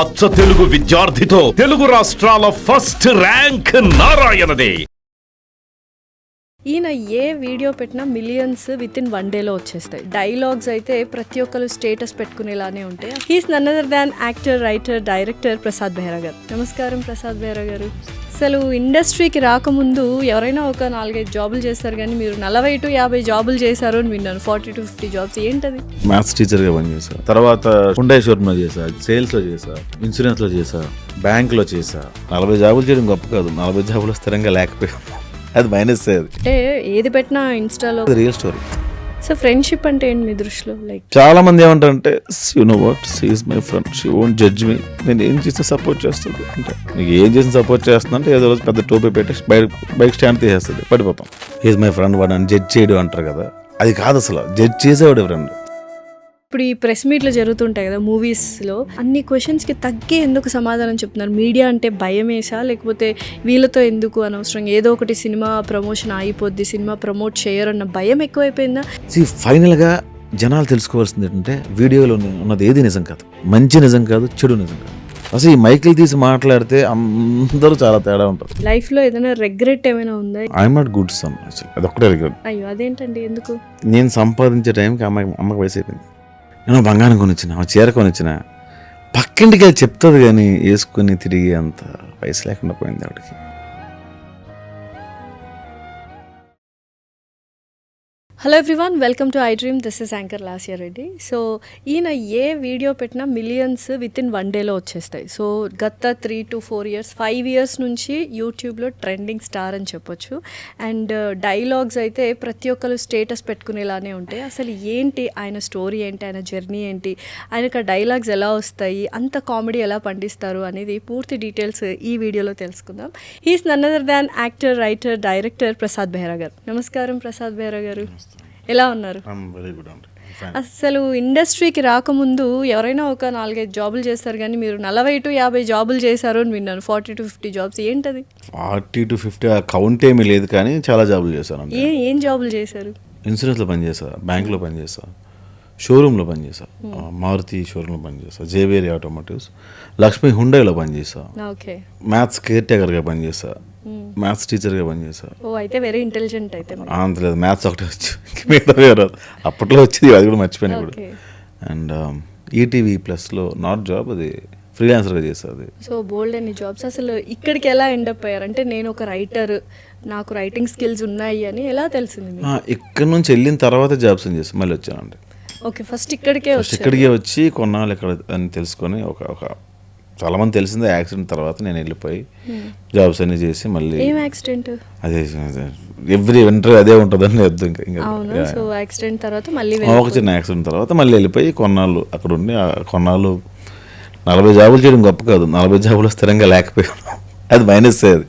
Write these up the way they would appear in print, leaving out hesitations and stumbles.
అచ్చ తెలుగు విద్యార్థితో తెలుగు రాష్ట్రాల first rank నారాయణదే. ఈయన ఏ వీడియో పెట్టినా మిలియన్స్ విత్ ఇన్ 1 డేలో వచ్చేస్తాయి. డైలాగ్స్ అయితే ప్రతి ఒక్కరు స్టేటస్ పెట్టుకునేలానే ఉంటాయి. He's none other than actor, writer, director Prasad Behra garu. నమస్కారం ప్రసాద్ బెహ్రా గారు. అసలు ఇండస్ట్రీకి రాకముందు ఎవరైనా ఒక 4-5 జాబులు చేస్తారు, కానీ మీరు 40 to 50 జాబులు చేశారు అని విన్నాను. 40 to 50 జాబ్స్ ఏంటది? మ్యాథ్స్ టీచర్గా పనిచేసా, తర్వాత హుండై షోరూంలో చేసా, సేల్స్లో చేసా, ఇన్సూరెన్స్లో చేసా, బ్యాంకులో చేసా. 40 జాబులు చేయడం గొప్ప కాదు, 40 జాబులు స్థిరంగా లేకపోయాం, అది మైనస్. అది అంటే ఏది పెట్టినా ఇన్స్టాలో రియల్ స్టోరీ. సో ఫ్రెండ్షిప్ అంటే ఏంటి మీ దృష్టిలో? లైక్ చాలా మంది ఏమంటారంటే, you know what, she is my friend, she won't judge me, నేను ఏం చేసినా సపోర్ట్ చేస్తుంది అంటే. నీకు ఏం చేసిన సపోర్ట్ చేస్తున్నా అంటే ఏదో రోజు పెద్ద టోపీ పెట్టి బైక్ స్టాండ్ తీసేస్తుంది, పడిపోతాం. ఈజ్ మై ఫ్రెండ్, వాడు అని జడ్జ్ చేయడం అంటారు కదా, అది కాదు అసలు. జడ్జ్ చేసేవాడు ఫ్రెండ్. ఇప్పుడు ఈ ప్రెస్ మీట్లు జరుగుతుంటాయి కదా మూవీస్లో, అన్ని క్వశ్చన్స్కి తగ్గే ఎందుకు సమాధానం చెప్తున్నారు? మీడియా అంటే భయమేసా, లేకపోతే వీళ్ళతో ఎందుకు అనవసరం ఏదో ఒకటి సినిమా ప్రమోషన్ అయిపోద్ది, సినిమా ప్రమోట్ చేయరన్న భయం ఎక్కువైపోయిందా? ఫైనల్గా జనాలు తెలుసుకోవాల్సింది ఏంటంటే, వీడియోలో ఉన్నది ఏది నిజం కాదు, మంచి నిజం కాదు, చెడు నిజం కాదు. అసలు ఈ మైకిల్ తీసి మాట్లాడితే అందరూ చాలా తేడా ఉంటుంది. లైఫ్లో ఏదైనా రెగ్రెట్ ఏమైనా ఉందా? ఐఎమ్ నాట్ గుడ్ సన్, అదొక్కటే రిగ్రెట్. అయ్యో అదేంటండి, ఎందుకు? నేను సంపాదించే టైంకి అమ్మకి వయసు అయిపోయింది. నేను బంగారం కొనిచ్చిన, చీర కొనిచ్చిన, పక్కింటికి వెళ్ళి చెప్తుంది కానీ వేసుకుని తిరిగి అంత వయసు లేకుండా పోయింది ఆవిడకి. Hello everyone, welcome to I dream. This is anchor Lasya Reddy. So ఈయన ఏ వీడియో పెట్టినా మిలియన్స్ విత్ ఇన్ 1 డేలో వచ్చేస్తాయి. సో గత 3 to 4 years, 5 years నుంచి యూట్యూబ్లో ట్రెండింగ్ స్టార్ అని చెప్పొచ్చు. అండ్ డైలాగ్స్ అయితే ప్రతి ఒక్కరు స్టేటస్ పెట్టుకునేలానే ఉంటాయి. అసలు ఏంటి ఆయన స్టోరీ, ఏంటి ఆయన జర్నీ, ఏంటి ఆయనకు ఆ డైలాగ్స్ ఎలా వస్తాయి, అంత కామెడీ ఎలా పండిస్తారు అనేది పూర్తి డీటెయిల్స్ ఈ వీడియోలో తెలుసుకుందాం. He's none other than actor, writer, director Prasad Behra garu. నమస్కారం ప్రసాద్ బెహ్రా గారు, ఎలా ఉన్నారు? అసలు ఇండస్ట్రీకి రాకముందు ఎవరైనా ఒక 4-5 జాబులు చేస్తారు, కానీ మీరు 40 to 50 జాబులు చేశారు అని విన్నాను. 40 to 50 జాబ్స్ ఏంటది? 40 to 50 కౌంట్ ఏమీ లేదు, కానీ చాలా జాబులు చేశాను. ఏం జాబులు చేశారు? ఇన్సూరెన్స్లో పనిచేసా, బ్యాంకులో పనిచేసా, షోరూంలో పనిచేసా, మారుతి షోరూంలో పనిచేసా, జేవేరి ఆటోమోటివ్స్, లక్ష్మీ హుండైలో పనిచేసా, ఓకే, మ్యాథ్స్ కేర్ టేకర్గా పనిచేసా, మ్యాథ్స్ టీచర్గా పనిచేసా. ఓ అయితే వెరీ ఇంటెలిజెంట్ అయితే. అంత లేదు, మ్యాథ్స్ ఒకటే వచ్చు, మిగతా వేరే అప్పట్లో వచ్చేది, అది కూడా మర్చిపోయినా ఇప్పుడు. అండ్ ఈటీవీ ప్లస్లో నాట్ జాబ్, అది ఫ్రీలాన్సర్గా చేస్తుంది. సో బోల్డ్ అన్ని జాబ్స్. అసలు ఇక్కడికి ఎలా ఎండప్ అయ్యారు? అంటే నేను ఒక రైటర్, నాకు రైటింగ్ స్కిల్స్ ఉన్నాయి అని ఎలా తెలిసింది? ఇక్కడ నుంచి వెళ్ళిన తర్వాత జాబ్స్ అని చేసి మళ్ళీ వచ్చానండి. ఓకే, ఫస్ట్ ఇక్కడికే వచ్చి కొన్నాళ్ళు ఇక్కడ అని తెలుసుకొని ఒక చాలా మంది తెలిసిందే. యాక్సిడెంట్ తర్వాత నేను వెళ్ళిపోయి జాబ్స్ అన్ని చేసి మళ్ళీ. ఏం యాక్సిడెంట్? అదే ఎవ్రీ వింటర్ అదే ఉంటుందని అర్థం. ఇంకా సో యాక్సిడెంట్ తర్వాత మళ్ళీ ఒక చిన్న యాక్సిడెంట్ తర్వాత మళ్ళీ వెళ్ళిపోయి కొన్నాళ్ళు అక్కడ ఉండి, కొన్నాళ్ళు 40 జాబులు చేయడం గొప్ప కాదు, 40 జాబులు స్థిరంగా లేకపోయాం, అది మైనస్. అది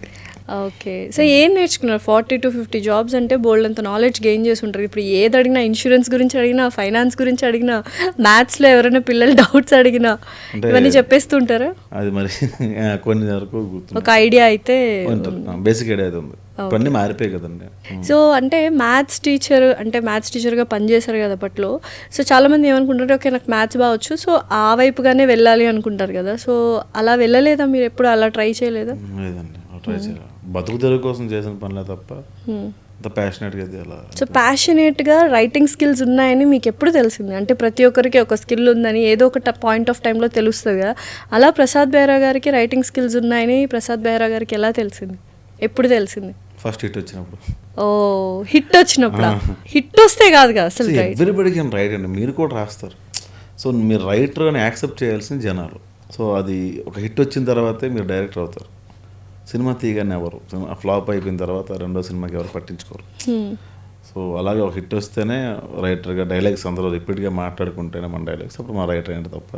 ఓకే. సో ఏం నేర్చుకున్నారు? 40 to 50 జాబ్స్ అంటే బోల్డ్ అంత నాలెడ్జ్ గెయిన్ చేసి ఉంటారు. ఇప్పుడు ఏది అడిగినా, ఇన్సూరెన్స్ గురించి అడిగినా, ఫైనాన్స్ గురించి అడిగినా, మ్యాథ్స్లో ఎవరైనా పిల్లలు డౌట్స్ అడిగినా ఇవన్నీ చెప్పేస్తుంటారా? అది మరి కొన్ని వరకు ఒక ఐడియా అయితే, బేసిక్ ఐడియా అయితే ఉంది, పని మారిపోయాయి కదండి. సో అంటే మ్యాథ్స్ టీచర్గా పనిచేశారు కదా అప్పట్లో. సో చాలామంది ఏమనుకుంటారు, ఓకే నాకు మ్యాథ్స్ బావచ్చు, సో ఆ వైపుగానే వెళ్ళాలి అనుకుంటారు కదా. సో అలా వెళ్ళలేదా మీరు? ఎప్పుడు అలా ట్రై చేయలేదా? లేదండి, ట్రై చేయాలి. బతుకు తెరుగు కోసం చేసిన పనిలే తప్ప అంత ప్యాషనెట్గా అలా. సో ప్యాషనేట్గా రైటింగ్ స్కిల్స్ ఉన్నాయని మీకు ఎప్పుడు తెలిసింది? అంటే ప్రతి ఒక్కరికి ఒక స్కిల్ ఉందని ఏదో ఒక పాయింట్ ఆఫ్ టైంలో తెలుస్తుంది కదా. అలా ప్రసాద్ బెహ్రా గారికి రైటింగ్ స్కిల్స్ ఉన్నాయని ప్రసాద్ బెహ్రా గారికి ఎలా తెలిసింది? ఎప్పుడు తెలిసింది? ఫస్ట్ హిట్ వచ్చినప్పుడు. ఓ, హిట్ వచ్చినప్పుడు? హిట్ వస్తే కాదు కదా అసలు. ఎవ్రీబడి కెన్ రైట్ అండి, మీరు కూడా రాస్తారు. సో మీరు రైటర్ అని యాక్సెప్ట్ చేయాల్సిన జనాలు. సో అది ఒక హిట్ వచ్చిన తర్వాతే మీరు డైరెక్టర్ అవుతారు. సినిమా తీయగానే ఎవరు, ఫ్లాప్ అయిపోయిన తర్వాత రెండో సినిమాకి ఎవరు పట్టించుకోరు. సో అలాగే ఒక హిట్ వస్తేనే రైటర్గా డైలాగ్స్ అందరూ రిపీట్గా మాట్లాడుకుంటేనే మన డైలాగ్స్ అప్పుడు మా రైటర్ ఏంటి తప్ప,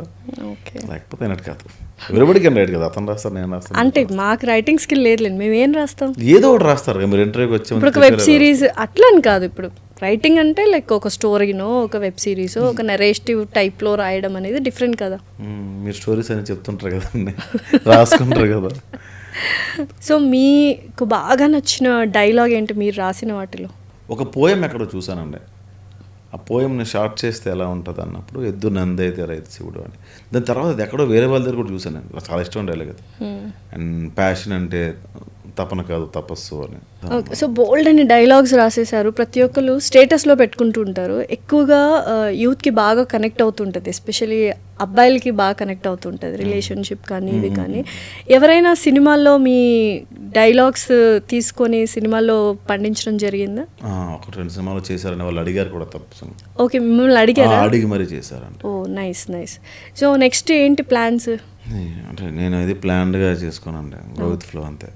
లేకపోతే అయినట్టు కాదు. ఎవరిబడి కెన్ రైట్ కదా, అతను రాస్తారు, నేను రాస్తాను. అంటే మాకు రైటింగ్ స్కిల్ లేదులేండి, మేము ఏం రాస్తాం? ఏదో ఒకటి రాస్తారు మీరు ఇంటర్వ్యూకి వచ్చి. ఇప్పుడు ఒక వెబ్ సిరీస్ అట్లా అని కాదు, ఇప్పుడు రైటింగ్ అంటే లైక్ ఒక స్టోరీనో, ఒక వెబ్ సిరీసో, ఒక నెరేటివ్ టైప్లో రాయడం అనేది డిఫరెంట్ కదా. మీరు స్టోరీస్ అని చెప్తుంటారు కదండి, రాసుకుంటారు కదా. సో మీకు బాగా నచ్చిన డైలాగ్ ఏంటి మీరు రాసిన వాటిలో? ఒక పోయం ఎక్కడో చూసానండి, ఆ పోయంని షార్ట్ చేస్తే ఎలా ఉంటుంది అన్నప్పుడు ఎద్దు నంది అయితే రైతు శివుడు అని. దాని తర్వాత అది ఎక్కడో వేరే వాళ్ళ దగ్గర కూడా చూశాను నేను. నాకు చాలా ఇష్టం డైలాగ్ అది. అండ్ ప్యాషన్ అంటే తపన కాదు తపస్సు అని. ఓకే, సో బోల్డ్ అని డైలాగ్స్ రాసేసారు. ప్రతి ఒక్కరు స్టేటస్లో పెట్టుకుంటూ ఉంటారు. ఎక్కువగా యూత్కి బాగా కనెక్ట్ అవుతుంటుంది, ఎస్పెషలీ అబ్బాయిలకి బాగా కనెక్ట్ అవుతుంటుంది రిలేషన్షిప్ కానీ ఇవి కానీ. ఎవరైనా సినిమాల్లో మీ డైలాగ్స్ తీసుకొని సినిమాల్లో పండించడం జరిగిందా? ఒక 2 సినిమాలు చేశారని వాళ్ళు అడిగారు కూడా తప్పు. ఓకే, మిమ్మల్ని అడిగారా? అడిగి మరీ చేశారంట. ఓ నైస్ నైస్. సో నెక్స్ట్ ఏంటి ప్లాన్స్? అంటే నేను ఇది ప్లాన్డ్గా చేసుకోనండి, గ్రోత్ ఫ్లో అంతే.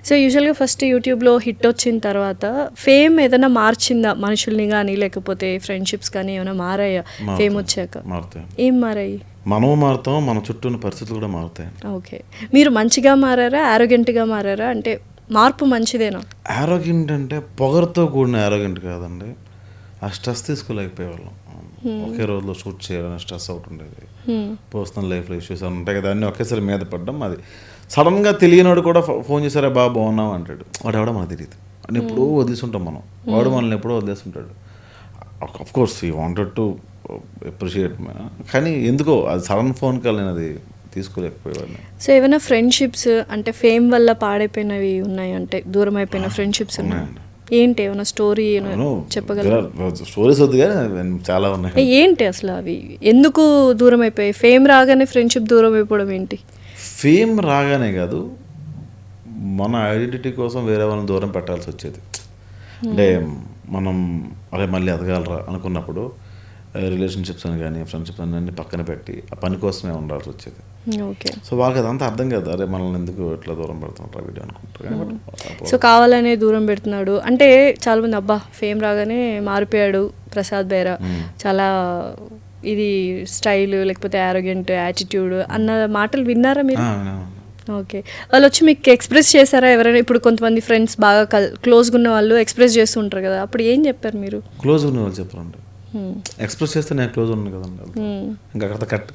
సో యూజువల్గా ఫస్ట్ యూట్యూబ్లో హిట్ వచ్చిన తర్వాత ఫేమ్ ఏదైనా మార్చిందా మనుషుల్ని కానీ, లేకపోతే ఫ్రెండ్షిప్స్ కానీ ఏమైనా మారాయా ఫేమ్ వచ్చాక? మారుతాయి. ఏం మారాయి? మనము మారుతాం, మన చుట్టూ ఉన్న పరిస్థితులు కూడా మారుతాయి. ఓకే, మీరు మంచిగా మారారా, ఆరోగెంట్గా మారారా? అంటే మార్పు మంచిదేనా? ఆరోగ్యంట్ అంటే పొగరుతో కూడిన ఆరోగ్యంట్ కాదండి. ఆ స్ట్రెస్ తీసుకోలేకపోయేవాళ్ళం. ఒకే రోజులో షూట్ చేయాలని స్ట్రెస్ అవుట్ ఉండేది. పర్సనల్ లైఫ్లో ఇష్యూస్ ఉంటాయి కదా, అన్నీ ఒకేసారి మీద పడ్డం. అది సడన్గా తెలియనివాడు కూడా ఫోన్ చేశారా బాగా బాగున్నావు అంటాడు. వాడు ఎవడో మనకు తెలియదు. అని ఎప్పుడూ వదిలేస్తుంటాం మనం, వాడు మనల్ని ఎప్పుడో వదిలేస్తుంటాడు. Of course we wanted to appreciate, కానీ ఎందుకో అది సడన్ ఫోన్ కాల్ నేను అది తీసుకోలేకపోయేవాడిని. సో ఏమైనా ఫ్రెండ్షిప్స్ అంటే ఫేమ్ వల్ల పాడైపోయినవి ఉన్నాయి, అంటే దూరం అయిపోయిన ఫ్రెండ్షిప్స్ ఉన్నాయండి? ఏంటి ఏమైనా స్టోరీ చెప్పగలరా? స్టోరీస్ వద్దు కానీ చాలా ఉన్నాయి. ఏంటి అసలు అవి ఎందుకు దూరం అయిపోయాయి? ఫేమ్ రాగానే ఫ్రెండ్షిప్ దూరం అయిపోవడం ఏంటి? ఫేమ్ రాగానే కాదు, మన ఐడెంటిటీ కోసం వేరే వాళ్ళని దూరం పెట్టాల్సి వచ్చేది. అంటే మనం అదే మళ్ళీ ఎదగాలరా అనుకున్నప్పుడు రిలేషన్షిప్స్ అని కానీ ఫ్రెండ్షిప్స్ అన్నీ పక్కన పెట్టి ఆ పని కోసమే ఉండాల్సి వచ్చేది. ఓకే, సో వాళ్ళకి అదంతా అర్థం కాదు. అరే మనల్ని ఎందుకు ఇట్లా దూరం పెడుతున్నారు వీడియో అనుకుంటారు. సో కావాలనే దూరం పెడుతున్నాడు అంటే చాలామంది అబ్బా ఫేమ్ రాగానే మారిపోయాడు ప్రసాద్ బెహ్రా, చాలా ఇది స్టైల్ లేకపోతే ఆరోగెంట్ యాటిట్యూడ్ అన్న మాటలు విన్నారా మీరు? ఓకే, వాళ్ళు వచ్చి మీకు ఎక్స్ప్రెస్ చేశారా ఎవరైనా? ఇప్పుడు కొంతమంది ఫ్రెండ్స్ బాగా క్లోజ్గా ఉన్న వాళ్ళు ఎక్స్ప్రెస్ చేస్తుంటారు కదా, అప్పుడు ఏం చెప్పారు మీరు? క్లోజ్ ఉన్న వాళ్ళు చెప్పారండి, ఎక్స్ప్రెస్ చేస్తే నేను క్లోజ్ ఉన్నాను కదండి, ఇంకా అక్కడ కట్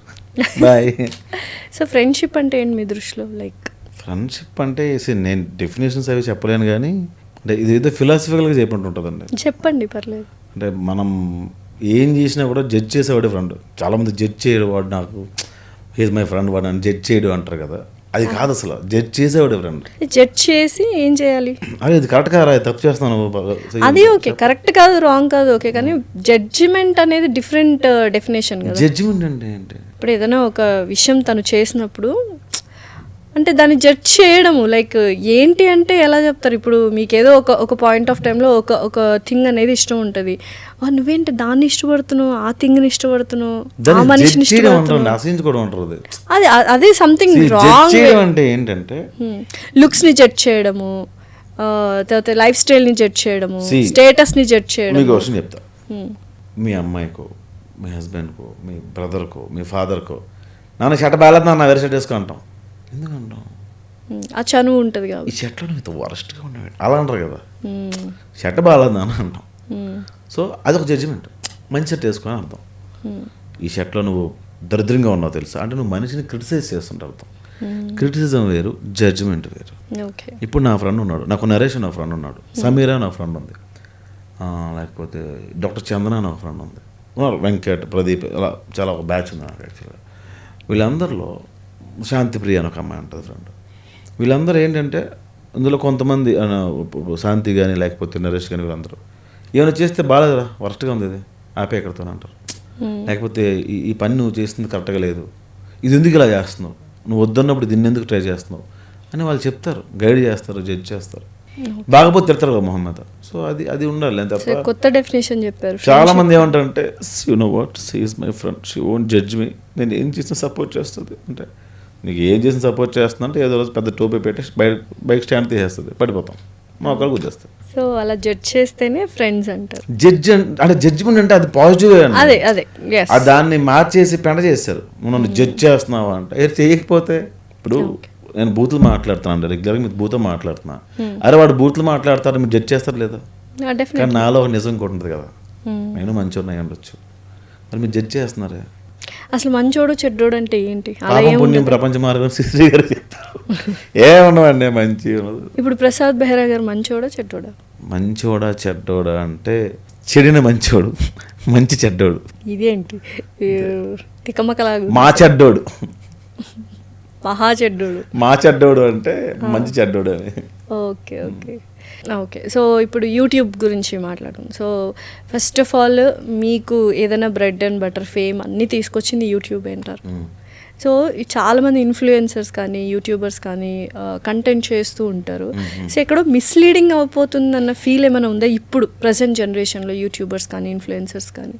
బాయ్. సో ఫ్రెండ్షిప్ అంటే ఏంటి మీ దృష్టిలో? లైక్ ఫ్రెండ్షిప్ అంటే నేను డెఫినేషన్స్ అవి చెప్పలేను కానీ అంటే ఇది ఏదో ఫిలాసఫికల్గా చెప్పినట్టు ఉంటుందండి. చెప్పండి పర్లేదు. అంటే మనం ఏం చేసినా కూడా జడ్జ్ చేసేవాడే ఫ్రెండ్. చాలామంది జడ్జ్ చేయడు, వాడు నాకు హీజ్ మై ఫ్రెండ్, వాడు నన్ను జడ్జ్ చేయడు అంటారు కదా, అది కాదు అసలు. Judge చేసేవాడే friend. జడ్జ్ చేసి ఏం చేయాలి? అదే ఇది కరెక్ట్ కాదు, తప్పు చేస్తున్నాను, అది ఓకే, కరెక్ట్ కాదు రాంగ్ కాదు ఓకే, కానీ జడ్జిమెంట్ అనేది డిఫరెంట్ డెఫినేషన్ కదా. జడ్జిమెంట్ అంటే ఏంటి? ఇప్పుడు ఏదైనా ఒక విషయం తను చేసినప్పుడు అంటే దాన్ని జడ్జ్ చేయడము లైక్ ఏంటి అంటే ఎలా చెప్తారు? ఇప్పుడు మీకు ఏదో ఒక పాయింట్ ఆఫ్ టైంలో ఒక థింగ్ అనేది ఇష్టం ఉంటుంది, నువ్వేంటి దాన్ని ఇష్టపడుతున్నావు, ఆ థింగ్ని ఇష్టపడుతున్నావు, ఆ మనిషిని ఇష్టపడుతున్నావు, అదే సంథింగ్ రాంగ్. అంటే ఏంటంటే లుక్స్ని జడ్జ్ చేయడము, తర్వాత లైఫ్ స్టైల్ని జడ్జ్ చేయడము, స్టేటస్ని జడ్జ్ చేయడం. మీకు క్వశ్చన్ చెప్తా. మీ అమ్మాయికో, మీ హస్బెండ్కో, మీ బ్రదర్కో, మీ ఫాదర్కో నాన్న షర్ట్ బాగాలేదు నాన్న వేరే షర్ట్ వేసుకో అంటాం. ఎందుకంటాం? ఆ చనువు ఉంటుంది కాబట్టి. ఈ షర్ట్లో ఇంత వరస్ట్గా ఉండేవి అలా అంటారు కదా, షర్ట్ బాగాలేదు నాన్న అంటాం. సో అదొక జడ్జిమెంట్. మంచి షర్ట్ వేసుకొని అర్థం. ఈ షర్ట్లో నువ్వు దరిద్రంగా ఉన్నావు తెలుసా అంటే నువ్వు మనిషిని క్రిటిసైజ్ చేస్తుంటే అర్థం. క్రిటిసిజం వేరు, జడ్జిమెంట్ వేరు. ఇప్పుడు నా ఫ్రెండ్ ఉన్నాడు, నాకు నరేష్ నా ఫ్రెండ్ ఉన్నాడు, సమీరా నా ఫ్రెండ్ ఉంది, లేకపోతే డాక్టర్ చందన నా ఫ్రెండ్ ఉంది, వెంకట్, ప్రదీప్, అలా చాలా ఒక బ్యాచ్ ఉంది నాకు యాక్చువల్గా. వీళ్ళందరిలో శాంతిప్రియ అని ఒక అమ్మాయి ఉంటుంది ఫ్రెండ్. వీళ్ళందరూ ఏంటంటే అందులో కొంతమంది శాంతి కానీ లేకపోతే నరేష్ కానీ వీళ్ళందరూ ఏమైనా చేస్తే బాగాలేదురా, వరస్ట్గా ఉంది, ఇది ఆపే ఎక్కడితో అంటారు. లేకపోతే ఈ పని నువ్వు చేస్తుంది కరెక్ట్గా లేదు, ఇది ఎందుకు ఇలా చేస్తున్నావు, నువ్వు వద్దన్నప్పుడు దీన్ని ఎందుకు ట్రై చేస్తున్నావు అని వాళ్ళు చెప్తారు, గైడ్ చేస్తారు, జడ్జ్ చేస్తారు. బాగపోతే తిడతారు కదా మొహం మీద. సో అది ఉండాలి అంతే తప్ప. కొత్త డెఫినేషన్ చెప్పారు. చాలా మంది ఏమంటారంటే you know what, she is my friend, she won't judge me, నేను ఏం చేసినా సపోర్ట్ చేస్తుంది అంటే నీకు ఏం చేసిన సపోర్ట్ చేస్తున్నా అంటే ఏదో రోజు పెద్ద టోపీ పెట్టి బైక్ స్టాండ్ తీసేస్తుంది, పడిపోతాం, మా ఒకళ్ళు కూర్చేస్తాం. సో అలా జడ్జ్ చేస్తేనే ఫ్రెండ్స్ అంటారు. జడ్జ్ అంటే జడ్జిమెంట్ అంటే అది పాజిటివ్, అదే దాన్ని మార్చేసి పెండ చేస్తారు. నువ్వు జడ్జ్ చేస్తున్నావా అంటే ఏది చేయకపోతే. ఇప్పుడు నేను బూతులు మాట్లాడుతున్నాను రెగ్యులర్గా, మీరు బూతులు మాట్లాడుతున్నా, అరే వాడు బూతులు మాట్లాడతారు, మీరు జడ్జ్ చేస్తారు లేదా? కానీ నాలో ఒక నిజం కూడా ఉంటుంది కదా, నేను మంచోడు ఉండొచ్చు, మరి మీరు జడ్జ్ చేస్తున్నారే. అసలు మంచోడు చెడ్డోడు అంటే ఏంటి? పాపం పుణ్యం ప్రపంచ మార్గం శ్రీ గారు చెప్తారు, ఏమన్నామండి మంచి. ఇప్పుడు ప్రసాద్ బెహ్రా గారు మంచోడా చెడ్డోడా? మంచోడా చెడ్డోడా అంటే చెడిన మంచోడు, మంచి చెడ్డోడు. ఇదేంటి తికమకలాగు మా చెడ్డోడు, మహా చెడ్డోడు. మా చెడ్డోడు అంటే మంచి చెడ్డోడు అని. Okay okay okay. సో ఇప్పుడు యూట్యూబ్ గురించి మాట్లాడడం. సో ఫస్ట్ ఆఫ్ ఆల్ మీకు ఏదైనా బ్రెడ్ అండ్ బటర్ ఫేమ్ అన్నీ తీసుకొచ్చింది యూట్యూబ్ అంటారు. సో చాలామంది ఇన్ఫ్లుయెన్సర్స్ కానీ యూట్యూబర్స్ కానీ కంటెంట్ చేస్తూ ఉంటారు. సో ఎక్కడో మిస్లీడింగ్ అయిపోతుంది అన్న ఫీల్ ఏమైనా ఉందా ఇప్పుడు ప్రజెంట్ జనరేషన్లో యూట్యూబర్స్ కానీ ఇన్ఫ్లుయెన్సర్స్ కానీ?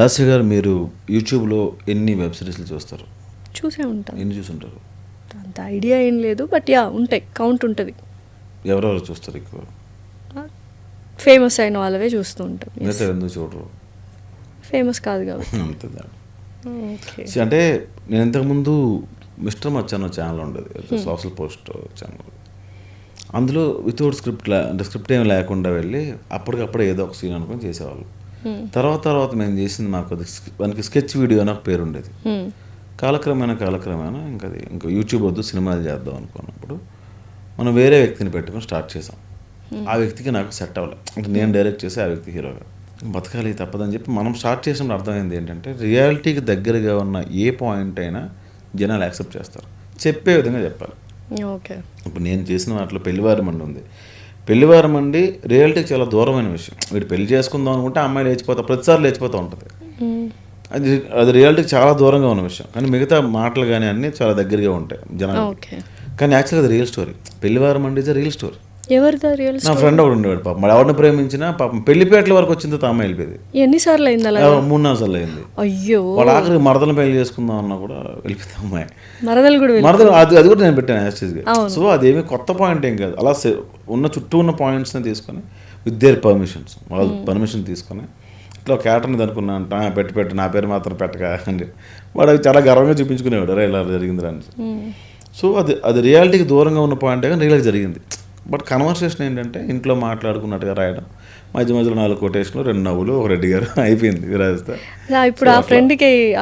లాస్య గారు, మీరు యూట్యూబ్లో ఎన్ని వెబ్ సిరీస్లు చూస్తారు? చూసే ఉంటాను. ఎన్ని చూసుంటారు? అంత ఐడియా ఏం లేదు, బట్ యా ఉంటాయి, కౌంట్ ఉంటుంది. ఎవరెవరు చూస్తారు ఎక్కువ? ఫేమస్ అయిన వాళ్ళవే చూస్తూ ఉంటాం. మిగతా ఎందుకు చూడరు? ఫేమస్ కాదు కాబట్టి. అంతే. ఓకే. అంటే నేను ఇంతకుముందు మిస్టర్ మచ్చాన్ ఛానల్ ఉండేది, సోషల్ పోస్ట్ ఛానల్. అందులో వితౌట్ స్క్రిప్ట్ అంటే స్క్రిప్ట్ ఏమి లేకుండా వెళ్ళి అప్పటికప్పుడు ఏదో ఒక సీన్ అనుకొని చేసేవాళ్ళు. తర్వాత మేము చేసింది మాకు దానికి స్కెచ్ వీడియో అని ఒక పేరు ఉండేది. కాలక్రమేణా ఇంకా యూట్యూబ్ వద్దు, సినిమాలు చేద్దాం అనుకున్నప్పుడు మనం వేరే వ్యక్తిని పెట్టుకొని స్టార్ట్ చేసాం. ఆ వ్యక్తికి నాకు సెట్ అవ్వలేదు. అంటే నేను డైరెక్ట్ చేసి ఆ వ్యక్తి హీరోగా బతకాలి తప్పదని చెప్పి మనం స్టార్ట్ చేసినప్పుడు అర్థమైంది ఏంటంటే, రియాలిటీకి దగ్గరగా ఉన్న ఏ పాయింట్ అయినా జనాలు యాక్సెప్ట్ చేస్తారు, చెప్పే విధంగా చెప్పాలి. ఓకే. ఇప్పుడు నేను చేసిన వాటిలో పెళ్లివారమండి ఉంది. పెళ్లివారమండి రియాలిటీకి చాలా దూరమైన విషయం. వీడు పెళ్లి చేసుకుందాం అనుకుంటే అమ్మాయి ప్రతిసారి లేచిపోతూ ఉంటుంది. అది రియాలిటీకి చాలా దూరంగా ఉన్న విషయం. కానీ మిగతా మాటలు కానీ అన్నీ చాలా దగ్గరగా ఉంటాయి జనాలు. కానీ యాక్చువల్గా అది రియల్ స్టోరీ. పెళ్లివారమండి ఇస్ రియల్ స్టోరీ. ఎవరిదా రియల్? నా ఫ్రెండ్ ఒకడు ఉండేవాడు పాపం. మరి ఎవరిని ప్రేమించినా పాపం పెళ్లిపేటల వరకు వచ్చిన తర్వాత అమ్మాయి వెళ్ళిపోయింది. ఎన్నిసార్లు అయింది అలా? 3-4 సార్లు అయింది. అయ్యో. వాళ్ళ ఆఖరికి మరదలు పెళ్లి చేసుకుందాం అన్నా కూడా వెళ్ళిపోతుంది అమ్మాయి. మరదలు అది కూడా నేను పెట్టాను యాక్చువల్గా. సో అదేమి కొత్త పాయింట్ ఏం కాదు. అలా చుట్టూ ఉన్న పాయింట్స్ని తీసుకొని విత్ దేర్ పర్మిషన్స్, వాళ్ళ పర్మిషన్ తీసుకొని ఇట్లా క్యాటర్ని అనుకున్నా పెట్టి నా పేరు మాత్రం పెట్టగా అని వాడు అది చాలా గర్వంగా చూపించుకునేవాడు, అరే ఇలా జరిగింది అని. సో అది రియాలిటీకి దూరంగా ఉన్న పాయింటే కానీ రియల్గా జరిగింది. బట్ కన్వర్సేషన్ ఏంటంటే ఇంట్లో మాట్లాడుకున్నట్టుగా రాయడం, మధ్యలో 4 కొటేషన్లు, 2 నవ్వులు, ఒక రెడ్డి గారు, అయిపోయింది విరాజిత. ఇప్పుడు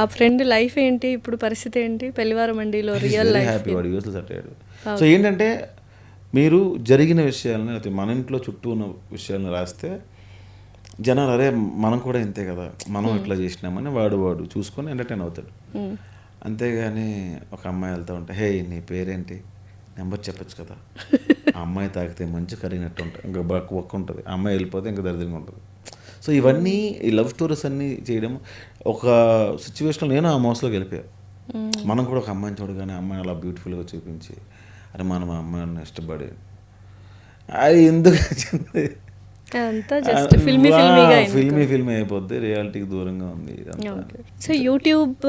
ఆ ఫ్రెండ్ లైఫ్ ఏంటి, ఇప్పుడు పరిస్థితి ఏంటి? పెళ్లివారమండిలో రియల్ లైఫ్ హ్యాపీ, వాడు యూఎస్లో సెట్ అయ్యాడు. సో ఏంటంటే మీరు జరిగిన విషయాలని లేకపోతే మన ఇంట్లో చుట్టూ ఉన్న విషయాలను రాస్తే జనాలు అరే మనం కూడా ఇంతే కదా, మనం ఇట్లా చేసినామని వాడు చూసుకొని ఎంటర్టైన్ అవుతాడు. అంతేగాని ఒక అమ్మాయి వెళ్తూ ఉంటే, హే నీ పేరేంటి, నెంబర్ చెప్పచ్చు కదా, ఆ అమ్మాయి తాకితే మంచి కరిగినట్టు ఉంటుంది, ఇంకా ఒక్క ఉంటుంది, ఆ అమ్మాయి వెళ్ళిపోతే ఇంకా దరిద్రంగా ఉంటుంది. సో ఇవన్నీ ఈ లవ్ స్టోరీస్ అన్నీ చేయడం ఒక సిచ్యువేషన్లో నేను ఆ మోసలోకి వెళ్ళిపోయాను. మనం కూడా ఒక అమ్మాయిని చూడగానే అమ్మాయిని అలా బ్యూటిఫుల్గా చూపించి అరే మనం ఆ అమ్మాయిని ఇష్టపడి అది ఎందుకు వచ్చింది ఫిల్మీ అయిపోద్ది, రియాలిటీకి దూరంగా ఉంది. సో యూట్యూబ్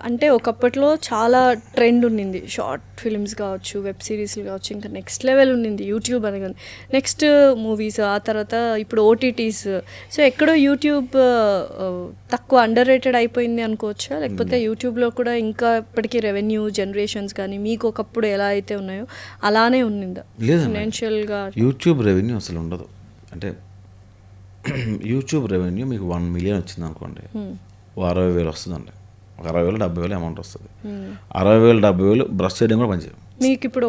అంటే ఒకప్పట్లో చాలా ట్రెండ్ ఉన్నింది, షార్ట్ ఫిల్మ్స్ కావచ్చు, వెబ్ సిరీస్లు కావచ్చు, ఇంకా నెక్స్ట్ లెవెల్ ఉన్నింది యూట్యూబ్ అనగానే. నెక్స్ట్ మూవీస్, ఆ తర్వాత ఇప్పుడు ఓటీటీస్. సో ఎక్కడో యూట్యూబ్ తక్కువ అండర్ రేటెడ్ అయిపోయింది అనుకోవచ్చా? లేకపోతే యూట్యూబ్లో కూడా ఇంకా ఇప్పటికీ రెవెన్యూ జనరేషన్స్ కానీ మీకు ఒకప్పుడు ఎలా అయితే ఉన్నాయో అలానే ఉన్నిందా? లేదు, ఫైనాన్షియల్గా యూట్యూబ్ రెవెన్యూ అసలు ఉండదు. అంటే యూట్యూబ్ రెవెన్యూ మీకు 1 మిలియన్ వచ్చింది అనుకోండి, 60,000 వస్తుందండి. ఒక 60,000 70,000 అమౌంట్ వస్తుంది. 60,000 70,000 బ్రష్ చేయడం కూడా పనిచేయదు మీకు. ఇప్పుడు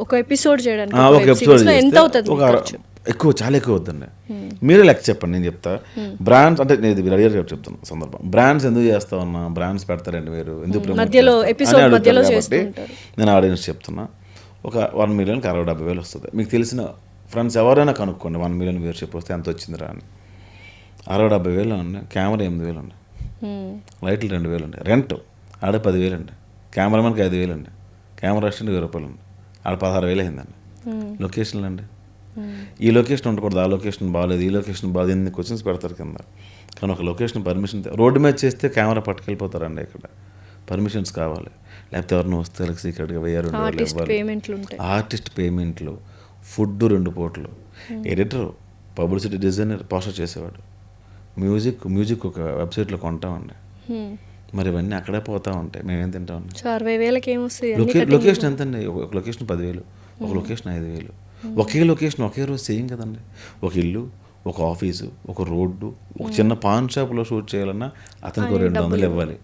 ఒక ఎపిసోడ్ చేయడానికి ఒక ఎపిసోడ్ ఎంత అవుతుంది? ఎక్కువ, చాలా ఎక్కువ వద్దండి. మీరే లెక్క చెప్పండి, నేను చెప్తా. బ్రాండ్స్ అంటే నేను ఇది అడిగారు చెప్తాను సందర్భం. బ్రాండ్స్ ఎందుకు చేస్తా ఉన్నా, బ్రాండ్స్ పెడతారండి మీరు ఎందుకు కాబట్టి నేను ఆడియన్స్ చెప్తున్నా. ఒక 1 మిలియన్కి 60,000-70,000 వస్తుంది. మీకు తెలిసిన ఫ్రెండ్స్ ఎవరైనా కనుక్కోండి 1 మిలియన్ వ్యూవర్షిప్ వస్తే ఎంత వచ్చిందిరా అని. 60,000-70,000 అండి. కెమెరా 8,000 అండి, లైట్లు 2,000 అండి, రెంట్ ఆడ 10,000 అండి, కెమెరామెన్కి 5,000 అండి, కెమెరా అసిస్టెంట్ 1,000 రూపాయలు అండి, ఆడ 16,000 అయిందండి. లొకేషన్లు అండి, ఈ లొకేషన్ ఉండకూడదు, ఆ లొకేషన్ బాగాలేదు, ఈ లొకేషన్ బాగా, ఎన్ని క్వశ్చన్స్ పెడతారు కింద. కానీ ఒక లొకేషన్ పర్మిషన్ రోడ్డు మీద చేస్తే కెమెరా పట్టుకెళ్ళిపోతారండి. ఇక్కడ పర్మిషన్స్ కావాలి, లేకపోతే ఎవరిని వస్తే సీక్రెట్గా 1,000-2,000 ఇవ్వాలి. ఆర్టిస్ట్ పేమెంట్లు, ఫుడ్ 2 పూటలు, ఎడిటర్, పబ్లిసిటీ డిజైనర్, పోస్టర్ చేసేవాడు, మ్యూజిక్ ఒక వెబ్సైట్లో కొంటామండి. మరి ఇవన్నీ అక్కడే పోతా ఉంటాయి, మేమేం తింటామండి. 60,000కి ఏమొస్తాయి? లొకేషన్ ఎంత అండి? ఒక లొకేషన్ 10,000, ఒక లొకేషన్ 5,000. ఒకే లొకేషన్ ఒకే రోజు సేమ్ కదండి. ఒక ఇల్లు, ఒక ఆఫీసు, ఒక రోడ్డు, ఒక చిన్న పాన్ షాప్లో షూట్ చేయాలన్నా అతనికి 200 ఇవ్వాలి.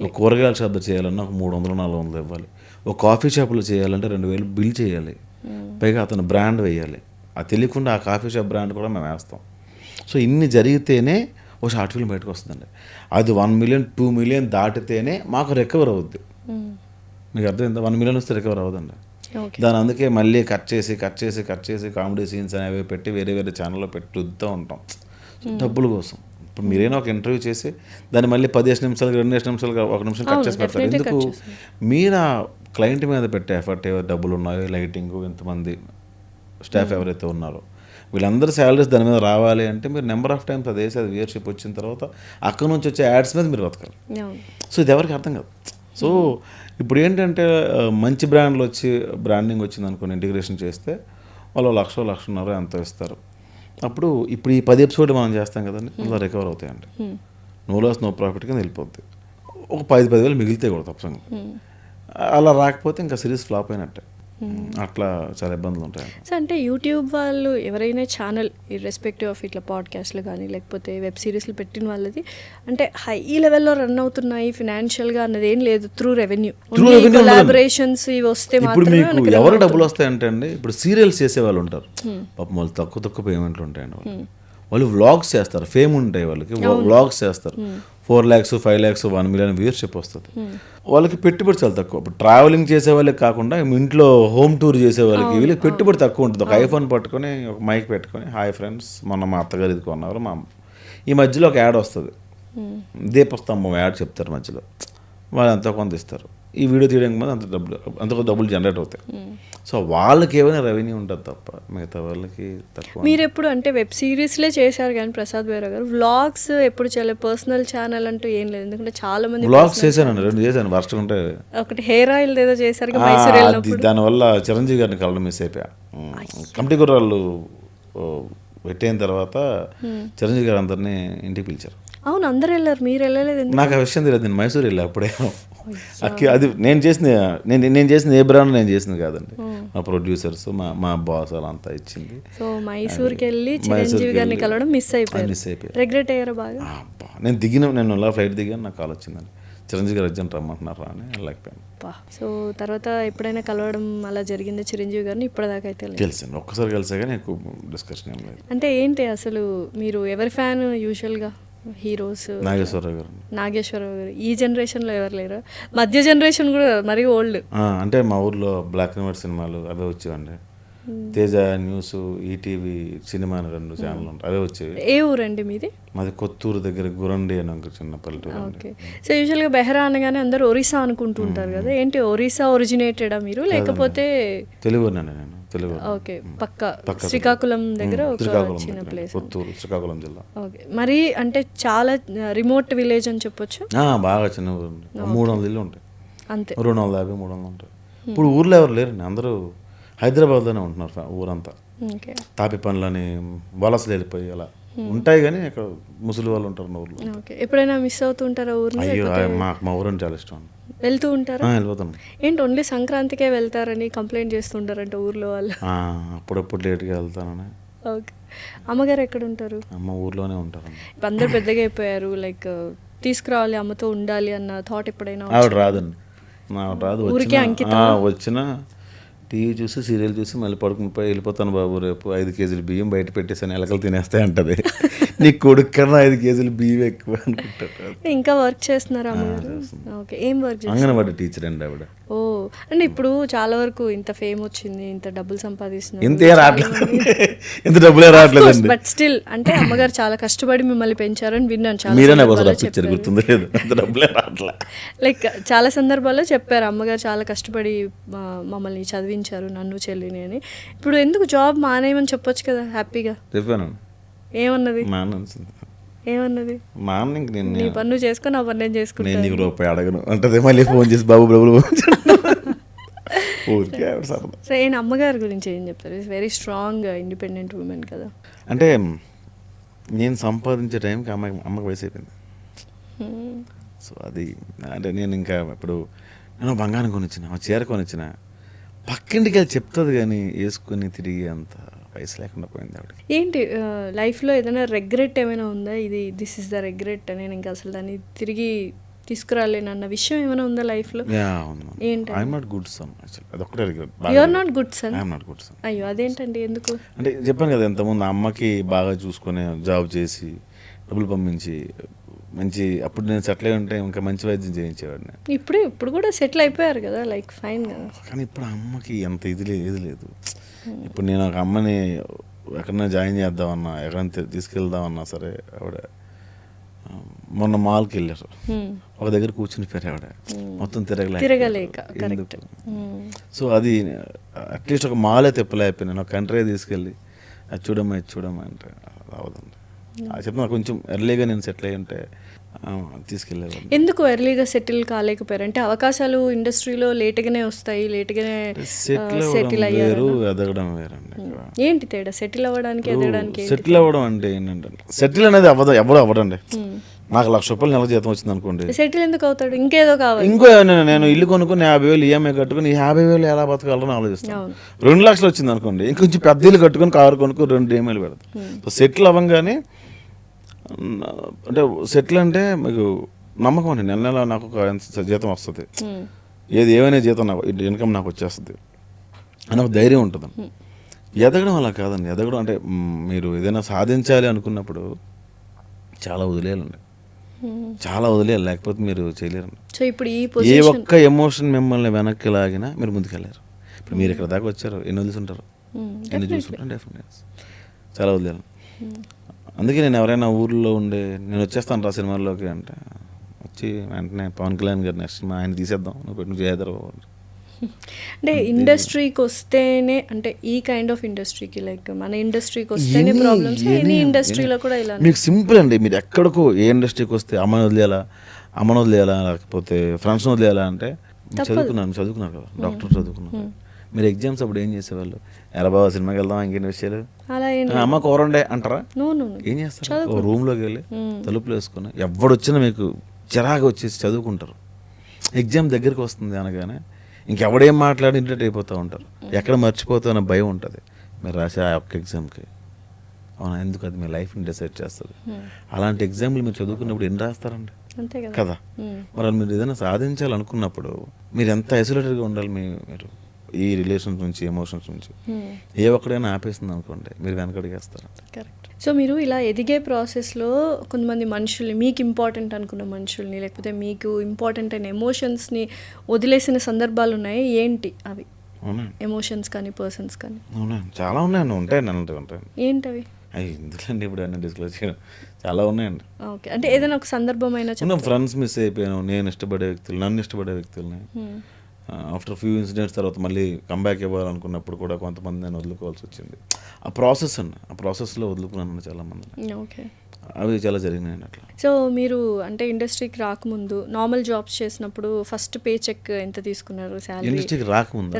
ఒక కూరగాయల షాప్ చేయాలన్నా ఒక 300-400 ఇవ్వాలి. ఒక కాఫీ షాప్లో చేయాలంటే 2,000 బిల్ చేయాలి. పైగా అతను బ్రాండ్ వేయాలి. అది తెలియకుండా ఆ కాఫీ షాప్ బ్రాండ్ కూడా మేము వేస్తాం. సో ఇన్ని జరిగితేనే ఒక షార్ట్ ఫిల్మ్ బయటకు వస్తుందండి. అది 1 మిలియన్ 2 మిలియన్ దాటితేనే మాకు రికవర్ అవుద్ది. మీకు అర్థమైందా? 1 మిలియన్ వస్తే రికవర్ అవ్వదండి. దాని అందుకే మళ్ళీ కట్ చేసి కామెడీ సీన్స్ అనేవి పెట్టి వేరే ఛానల్లో పెట్టి రుద్దుతూ ఉంటాం డబ్బుల కోసం. ఇప్పుడు మీరైనా ఒక ఇంటర్వ్యూ చేసి దాన్ని మళ్ళీ 15 నిమిషాలు 2 నిమిషాలు 1 నిమిషం కట్ చేసి పెడతారు. ఎందుకు? మీరు ఆ క్లయింట్ మీద పెట్టే ఎఫర్ట్ ఏవో డబ్బులు ఉన్నాయో, లైటింగ్, ఎంతమంది స్టాఫ్ ఎవరైతే ఉన్నారో వీళ్ళందరూ శాలరీస్ దాని మీద రావాలి అంటే మీరు నెంబర్ ఆఫ్ టైమ్స్ అది వ్యూయర్షిప్ వచ్చిన తర్వాత అక్కడ నుంచి వచ్చే యాడ్స్ మీద మీరు బతకాలి. సో ఇది ఎవరికి అర్థం కాదు. సో ఇప్పుడు ఏంటంటే మంచి బ్రాండింగ్ వచ్చింది అనుకోని ఇంటిగ్రేషన్ చేస్తే వాళ్ళు 1,00,000 ఎంతో ఇస్తారు. అప్పుడు ఇప్పుడు ఈ 10 ఎపిసోడ్ మనం చేస్తాం కదండి, అలా రికవర్ అవుతాయండి. నో లాస్ నో ప్రాఫిట్ కింద వెళ్ళిపోద్ది. ఒక 10,000 మిగిలితే కూడా తప్పకుండా. అలా రాకపోతే ఇంకా సిరీస్ ఫ్లాప్ అయినట్టే. అట్లా చాలా ఇబ్బందులు ఉంటాయి. సో అంటే యూట్యూబ్ వాళ్ళు ఎవరైనా ఛానల్ ఇర్రెస్పెక్టివ్ ఆఫ్ ఇట్లా పాడ్కాస్ట్లు కానీ లేకపోతే వెబ్ సిరీస్లు పెట్టిన వాళ్ళది అంటే హై లెవెల్లో రన్ అవుతున్నాయి ఫినాన్షియల్గా అన్నది ఏం లేదు. త్రూ రెవెన్యూ కొలాబరేషన్స్ ఇవి వస్తే ఇప్పుడు మీకు ఎవరు డబ్బులు వస్తాయంటే అండి, ఇప్పుడు సీరియల్స్ చేసే వాళ్ళు ఉంటారు పాపం, వాళ్ళు తక్కువ పేమెంట్లు ఉంటాయండి. వాళ్ళు వ్లాగ్స్ చేస్తారు, ఫేమ్ ఉంటాయి వాళ్ళకి, వ్లాగ్స్ చేస్తారు. 4 lakhs 5 lakhs 1 million వ్యూయర్షిప్ వస్తుంది. వాళ్ళకి పెట్టుబడి చాలా తక్కువ. ఇప్పుడు ట్రావెలింగ్ చేసే వాళ్ళకి కాకుండా ఇంట్లో హోమ్ టూర్ చేసే వాళ్ళకి వీళ్ళకి పెట్టుబడి తక్కువ ఉంటుంది. ఒక ఐఫోన్ పట్టుకొని ఒక మైక్ పెట్టుకొని హాయ్ ఫ్రెండ్స్ మొన్న మా అత్తగారు ఇది కొన్నారు, ఈ మధ్యలో ఒక యాడ్ వస్తుంది, దీపస్తంభం యాడ్ చెప్తారు మధ్యలో, వాళ్ళు ఎంతో కొంత ఇస్తారు. ఈ వీడియో తీయడానికి ముందు అంత డబ్బులు జనరేట్ అవుతాయి. సో వాళ్ళకి ఏమైనా రెవెన్యూ ఉంటుంది తప్ప మిగతా వాళ్ళకి తక్కువ. మీరు ఎప్పుడు అంటే వెబ్ సిరీస్లే చేశారు కానీ ప్రసాద్ బైరా గారు వ్లాగ్స్ ఎప్పుడు చేయలేదు, పర్సనల్ ఛానల్ అంటూ ఏం లేదు. ఎందుకంటే చాలా మంది వ్లాగ్స్ చేశానండి, 2 చేశాను. వర్స్ట్ ఉంటే ఒకటి హెయిర్ ఆయిల్ ఏదో చేశారు మైసూర్ వెళ్ళినప్పుడు, దానివల్ల చిరంజీవి గారిని కలవడం మిస్ అయిపోయా. కమిటీ కుర్రాళ్ళు పెట్టయిన తర్వాత చిరంజీవి గారు అందరినీ ఇంటికి పిలిచారు. అవును, అందరు వెళ్ళారు, మీరు వెళ్ళలేదు. నాకు ఆ విషయం తెలియదు, నేను మైసూర్ వెళ్ళా అప్పుడే. అది నేను చేసింది ఏ బ్రాండ్ నేను చేసింది కాదండి, మా ప్రొడ్యూసర్స్ మా బాస్ అలా అంతా ఇచ్చింది. సో మైసూర్కి వెళ్ళి చిరంజీవి గారిని కలవడం మిస్ అయిపోయి రిగ్రెట్ అయ్యారు బాగా. నేను అలా ఫ్లైట్ దిగాను, నాకు కాల్ వచ్చిందండి, చిరంజీవి గారు అర్జెంట్ రమ్మంటున్నారా అని వెళ్ళకపోయాను. సో తర్వాత ఎప్పుడైనా కలవడం అలా జరిగింది చిరంజీవి గారిని? ఇప్పటిదాకా అయితే తెలిసింది, ఒక్కసారి కలిసా కానీ ఎక్కువ డిస్కషన్ ఏం లేదు. అంటే ఏంటి అసలు మీరు ఎవరి ఫ్యాన్ యూజువల్గా? హీరోస్ నాగేశ్వరరావు గారు ఈ జనరేషన్లో ఎవరు లేరు, మధ్య జనరేషన్ కూడా మరీ ఓల్డ్. అంటే మా ఊర్లో బ్లాక్ అండ్ వైట్ సినిమాలు అవే వచ్చేవండి. తేజ న్యూస్, ఈటీవీ సినిమా అని 2 ఛానల్ ఉంటాయి, అవే వచ్చేవి. ఏ ఊరండి మీది? మాది కొత్తూరు దగ్గర గురండి అని ఒక చిన్న పల్లెటూరు. ఓకే. సో యూజువల్గా బెహరా అనగానే అందరూ ఒరిస్సా అనుకుంటుంటారు కదా, ఏంటి ఒరిస్సా ఒరిజినేటెడా మీరు లేకపోతే? తెలుగునండి నేను, తెలుగు. ఓకే, పక్క శ్రీకాకుళం దగ్గర ఒక చిన్న ప్లేస్, కొత్తూరు, శ్రీకాకుళం జిల్లా. ఓకే. మరి అంటే చాలా రిమోట్ విలేజ్ అని చెప్పొచ్చు. బాగా చిన్న ఊరు, 300 ఇల్లు ఉంటాయి అంతే, 250 300 ఉంటాయి. ఇప్పుడు ఊర్లో ఎవరు లేరండి, అందరూ హైదరాబాద్లోనే ఉంటున్నారు ఊరంతా. తాపి పనులని వలసలు వెళ్ళిపోయి అలా ఉంటాయి, కానీ అక్కడ ముసలి వాళ్ళు ఉంటారు మా ఊర్లో. ఎప్పుడైనా మిస్ అవుతుంటారా ఊరిని? అయ్యో, మా ఊరంటే చాలా ఇష్టం. వెళ్తూ ఉంటారా? వెళ్ళిపోతాం. ఏంటి ఓన్లీ సంక్రాంతికే వెళ్తారని కంప్లైంట్ చేస్తుంటారంట ఊర్లో వాళ్ళు. అప్పుడప్పుడు లేట్గా వెళ్తానని. ఓకే. అమ్మగారు ఎక్కడ ఉంటారు? అమ్మ ఊర్లోనే ఉంటారు. అందరు పెద్దగా అయిపోయారు, లైక్ తీసుకురావాలి అమ్మతో ఉండాలి అన్న థాట్ ఎప్పుడైనా? ఆవిడ రాదండి, రాదు. ఊరికే అంకితం. వచ్చిన టీవీ చూసి సీరియల్ చూసి మళ్ళీ పడుకుని పోయి వెళ్ళిపోతాను బాబు, రేపు 5 కేజీలు బియ్యం బయట పెట్టేసాను, ఎలకలు తినేస్తాయి అంటది. నీ కొడుకు కన్నా 5 కేజీలు బియ్యం ఎక్కువ అనుకుంటారు. ఇంకా వర్క్ చేస్తున్నారా అమ్మగారు? ఓకే. ఏం వర్క్ చేస్తారు? అంగన్వాడీ టీచర్ అండి ఆవిడ. ఓ, అంటే ఇప్పుడు చాలా వరకు ఇంత ఫేమ్ వచ్చింది, ఇంత డబ్బులు సంపాదిస్తున్నారు, ఇంత డబ్బులే రావట్లేదు. బట్ స్టిల్ అంటే అమ్మగారు చాలా కష్టపడి మిమ్మల్ని పెంచారని విన్నాను. లైక్ చాలా సందర్భాల్లో చెప్పారు అమ్మగారు చాలా కష్టపడి మమ్మల్ని చదివించారు, నన్ను చెల్లిని అని. ఇప్పుడు ఎందుకు జాబ్ మానేయమని చెప్పొచ్చు కదా హ్యాపీగా? చెప్పాను. ఏమన్నది? ఏమన్నది? నీ పన్ను చేసుకుని నా పని నేను చేసుకున్నాను, నీకు రూపాయి అడగను అంటే మళ్ళీ ఫోన్ చేసి బాబు డబ్బులు. సో నేను అమ్మగారి గురించి ఏం చెప్తారు? It's very strong independent women కదా. అంటే నేను సంపాదించే టైంకి అమ్మకి వయసు అయిపోయింది. సో అది అంటే నేను ఇంకా ఇప్పుడు నేను బంగారం కొనిచ్చిన, చీర కొనిచ్చిన, పక్కింటికి వెళ్ళి చెప్తుంది కానీ వేసుకొని తిరిగి అంత వయసు లేకుండా పోయింది ఆవిడ. ఏంటి లైఫ్లో ఏదైనా రెగ్రెట్ ఏమైనా ఉందా? దిస్ ఇస్ ద రెగ్రెట్, నేను ఇంకా అసలు దాన్ని తిరిగి తీసుకురాలేనన్న విషయం ఏమైనా ఉందా లైఫ్లో? ఏంటి? I'm not good son actually, అదొక్కటే you are not good son. I'm not good son. అయ్యో, అదేంటండి, ఎందుకు? అంటే చెప్పాను కదా, ఎంతమంది అమ్మకి బాగా చూసుకునే జాబ్ చేసి డబ్బులు పంపించి మంచి, అప్పుడు నేను సెటిల్ అయి ఉంటే ఇంకా మంచి వైద్యం చేయించేవాడిని. ఇప్పుడు కూడా సెటిల్ అయిపోయారు కదా, లైక్ ఫైన్ కదా. కానీ ఇప్పుడు అమ్మకి ఎంత ఇది లేదు. ఇప్పుడు నేను ఒక అమ్మని ఎక్కడైనా జాయిన్ చేద్దామన్నా, ఎక్కడైనా తీసుకెళ్దామన్నా సరే, ఆవిడ మొన్న మాల్కి వెళ్ళారు, ఒక దగ్గర కూర్చుని పోయారు ఆవిడ, మొత్తం తిరగలేక. సో అది అట్లీస్ట్ ఒక మాలే తిప్పలేకపోయినా, నేను ఒక కంట్రీ తీసుకెళ్ళి అది చూడమ్మా అంటే అవదండి. చెప్పిన నాకు కొంచెం ఎర్లీగా నేను సెటిల్ అయ్యి ఉంటే తీసుకెళ్ళేవాళ్ళు. ఎందుకు ఎర్లీగా సెటిల్ కాలేకపోయారు? అంటే అవకాశాలు ఇండస్ట్రీలో లేట్గానే వస్తాయి, లేట్గానే సెటిల్ అయ్యారు. ఎదగడం వేరండి. ఏంటి తేడా సెటిల్ అవ్వడానికి ఎదగడానికి? సెటిల్ అవ్వడం అంటే ఏంటంటే, సెటిల్ అనేది ఎవరు అవ్వడండి. నాకు ₹1,00,000 నెల జీతం వచ్చింది అనుకోండి, సెటిల్ ఎందుకు అవుతాడు? ఇంకేదో కావాలి. నేను ఇల్లు కొనుక్కుని 50,000 ఈఎంఐ కట్టుకుని 50,000 ఎలా బతకాలని ఆలోచిస్తాను. 2 లక్షలు వచ్చింది అనుకోండి, ఇంకొంచెం పెద్ద ఇల్లు కట్టుకుని కారు కొనుక్కు 2 ఈఎంఐలు పెడతాను. సో సెటిల్ అవ్వగానే, అంటే సెటిల్ అంటే మీకు నమ్మకం అండి, నెల నాకు ఒక జీతం వస్తుంది, ఏమైనా జీతం నాకు ఇన్కమ్ నాకు వచ్చేస్తుంది అని ఒక ధైర్యం ఉంటుంది. ఎదగడం అలా కాదండి. ఎదగడం అంటే మీరు ఏదైనా సాధించాలి అనుకున్నప్పుడు చాలా వదిలేయాలండి, లేకపోతే మీరు చేయలేరండి. సో ఇప్పుడు ఏ ఒక్క ఎమోషన్ మిమ్మల్ని వెనక్కి లాగినా మీరు ముందుకెళ్ళారు. ఇప్పుడు మీరు ఇక్కడ దాకా వచ్చారు, ఎన్ని వదిలిసుంటారు, ఎన్ని చూసుకుంటారు, డెఫినెట్గా చాలా వదిలేయాలి. అందుకే నేను ఎవరైనా ఊర్లో ఉండే, నేను వచ్చేస్తాను రా సినిమాల్లోకి అంటే, వచ్చి వెంటనే పవన్ కళ్యాణ్ గారు నెక్స్ట్ సినిమా ఆయన తీసేద్దాం, నువ్వు చేయదరు. అంటే ఇండస్ట్రీకి వస్తేనే, అంటే ఈ కైండ్ ఆఫ్ ఇండస్ట్రీకి, లైక్ మన ఇండస్ట్రీకి వస్తేనే ప్రాబ్లమ్స్, ఎనీ ఇండస్ట్రీలో కూడా ఇలా. మీకు సింపుల్ అండి, మీరు ఎక్కడికో ఏ ఇండస్ట్రీకి వస్తే అమ్మని వదిలేయాలా లేకపోతే ఫ్రెండ్స్ని వదిలేయాలా అంటే, చదువుకున్నారు కదా, డాక్టర్ చదువుకున్నారు. మీరు ఎగ్జామ్స్ అప్పుడు ఏం చేసేవాళ్ళు? ఎరా బాబా సినిమాకి వెళ్దాం, ఇంకేం విషయాలు, అమ్మ కూరండే అంటారా? ఏం చేస్తారు? రూమ్లోకి వెళ్ళి తలుపులు వేసుకుని ఎవడొచ్చినా మీకు చిరాగా వచ్చేసి చదువుకుంటారు. ఎగ్జామ్ దగ్గరికి వస్తుంది అనగానే ఇంకెవడేం మాట్లాడి ఇంటర్ట్ అయిపోతూ ఉంటారు, ఎక్కడ మర్చిపోతా అనే భయం ఉంటుంది మీరు రాసే ఆ ఒక్క ఎగ్జామ్కి. అవునా, ఎందుకు అది మీ లైఫ్ని డిసైడ్ చేస్తుంది. అలాంటి ఎగ్జామ్లు మీరు చదువుకున్నప్పుడు ఎన్ని రాస్తారండి కదా. మరి మీరు ఏదైనా సాధించాలనుకున్నప్పుడు మీరు ఎంత ఐసోలేటెడ్గా ఉండాలి. మీరు ఈ రిలేషన్స్ నుంచి, ఎమోషన్స్ నుంచి ఏ ఒక్కడైనా ఆపేస్తుంది అనుకోండి, మీరు వెనకడిగేస్తారు. కరెక్ట్. సో మీరు ఇలా ఎదిగే ప్రాసెస్లో కొంతమంది మనుషుల్ని, మీకు ఇంపార్టెంట్ అనుకున్న మనుషుల్ని, లేకపోతే మీకు ఇంపార్టెంట్ అయిన ఎమోషన్స్ని వదిలేసిన సందర్భాలు ఉన్నాయి. ఏంటి అవి ఎమోషన్స్ కానీ, పర్సన్స్ కానీ? అవునా, చాలా ఉన్నాయండి. ఉంటాయి. ఏంటవి? ఎందుకండి ఇప్పుడు అన్నీ డిస్క్లోజ్ చేయడం, చాలా ఉన్నాయండి. ఓకే, అంటే ఏదైనా ఒక సందర్భం అయినా ఫ్రెండ్స్ మిస్ అయిపోయాను, నేను ఇష్టపడే వ్యక్తులు, నన్ను ఇష్టపడే వ్యక్తుల్ని ఆఫ్టర్ ఫ్యూ ఇన్సిడెంట్స్ తర్వాత మళ్ళీ కంబ్యాక్ ఇవ్వాలనుకున్నప్పుడు కూడా కొంతమంది నేను వదులుకోవాల్సి వచ్చింది. ఆ ప్రాసెస్ అండి, ఆ ప్రాసెస్లో వదులుకున్నాను చాలామంది. ఓకే, అవి చాలా జరిగినాయండి అట్లా. సో మీరు అంటే ఇండస్ట్రీకి రాకముందు నార్మల్ జాబ్స్ చేసినప్పుడు ఫస్ట్ పే చెక్ ఎంత తీసుకున్నారు? శాలరీ ఇండస్ట్రీకి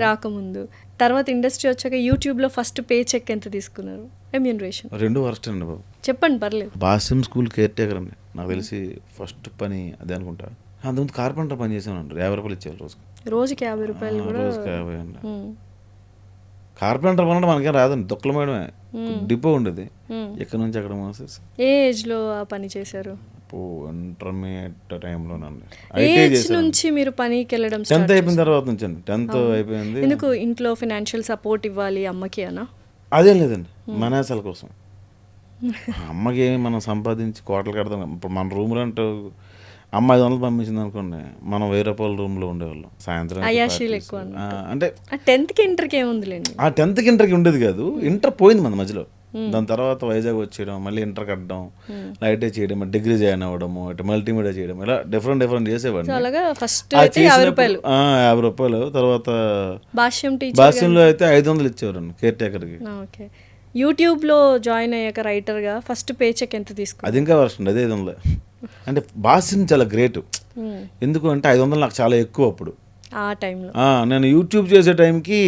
రాకముందు, తర్వాత ఇండస్ట్రీ వచ్చాక యూట్యూబ్లో ఫస్ట్ పే చెక్ ఎంత తీసుకున్నారు? రెమ్యూనరేషన్? 2 వరస్ట్ అండి బాబు. చెప్పండి, పర్లేదు. బాస్యం స్కూల్ కేర్ టేకర్ అండి, నాకు తెలిసి ఫస్ట్ పని అదే అనుకుంటా. అంతకుముందు కార్పెంటర్ పని చేసాను అండి, ₹50 ఇచ్చేవాళ్ళు రోజుకి ₹50 కూడా. రోజుకి 50 అండి. కార్పెంటర్ పని మనకేం రాదండి, తొక్కల మేడమే, డిపో ఉండేది, ఎక్కడి నుంచి అక్కడ మోసేసి. ఏ ఏజ్లో ఆ పని చేశారు? ఇంటర్మీడియట్ టైంలోనండి. ఏజ్ నుంచి మీరు పనికి వెళ్ళడం? 10th అయిపోయిన తర్వాత నుంచి అండి. 10th అయిపోయింది. ఎందుకు? ఇంట్లో ఫైనాన్షియల్ సపోర్ట్ ఇవ్వాలి అమ్మకి అనా? అదేం లేదండి, మనాసాల కోసం. అమ్మకి మనం సంపాదించి కోటలు కడతాం. ఇప్పుడు మన రూమ్ రెంట్ అమ్మ 500 పంపించింది అనుకోండి, మనం ₹1000 రూమ్లో ఉండేవాళ్ళం. సాయంత్రం అంటే 10th ఇంటర్కి ఏముందిలేండి. ఆ 10th ఇంటర్కి ఉండేది కాదు, ఇంటర్ పోయింది మన మధ్యలో. దాని తర్వాత వైజాగ్ వచ్చేయడం, మళ్ళీ ఇంటర్ కట్టడం, ఐటీ చేయడం, డిగ్రీ జాయిన్ అవ్వడము, ఇటు మల్టీమీడియా చేయడం, ఇలా డిఫరెంట్ చేసేవాడిని. ₹50. తర్వాత భాష్యంలో అయితే 500 ఇచ్చేవారండి కేర్ టేకర్కి. ఓకే, యూట్యూబ్లో జాయిన్ అయ్యాక రైటర్గా ఫస్ట్ పే చెక్ ఎంత తీసుకున్నారు? అది ఇంకా వర్షం, అదే 500. అంటే భాష్యం చాలా గ్రేట్. ఎందుకు అంటే 500 నాకు చాలా ఎక్కువ అప్పుడు ఆ టైంలో. నేను యూట్యూబ్ చేసే టైంకి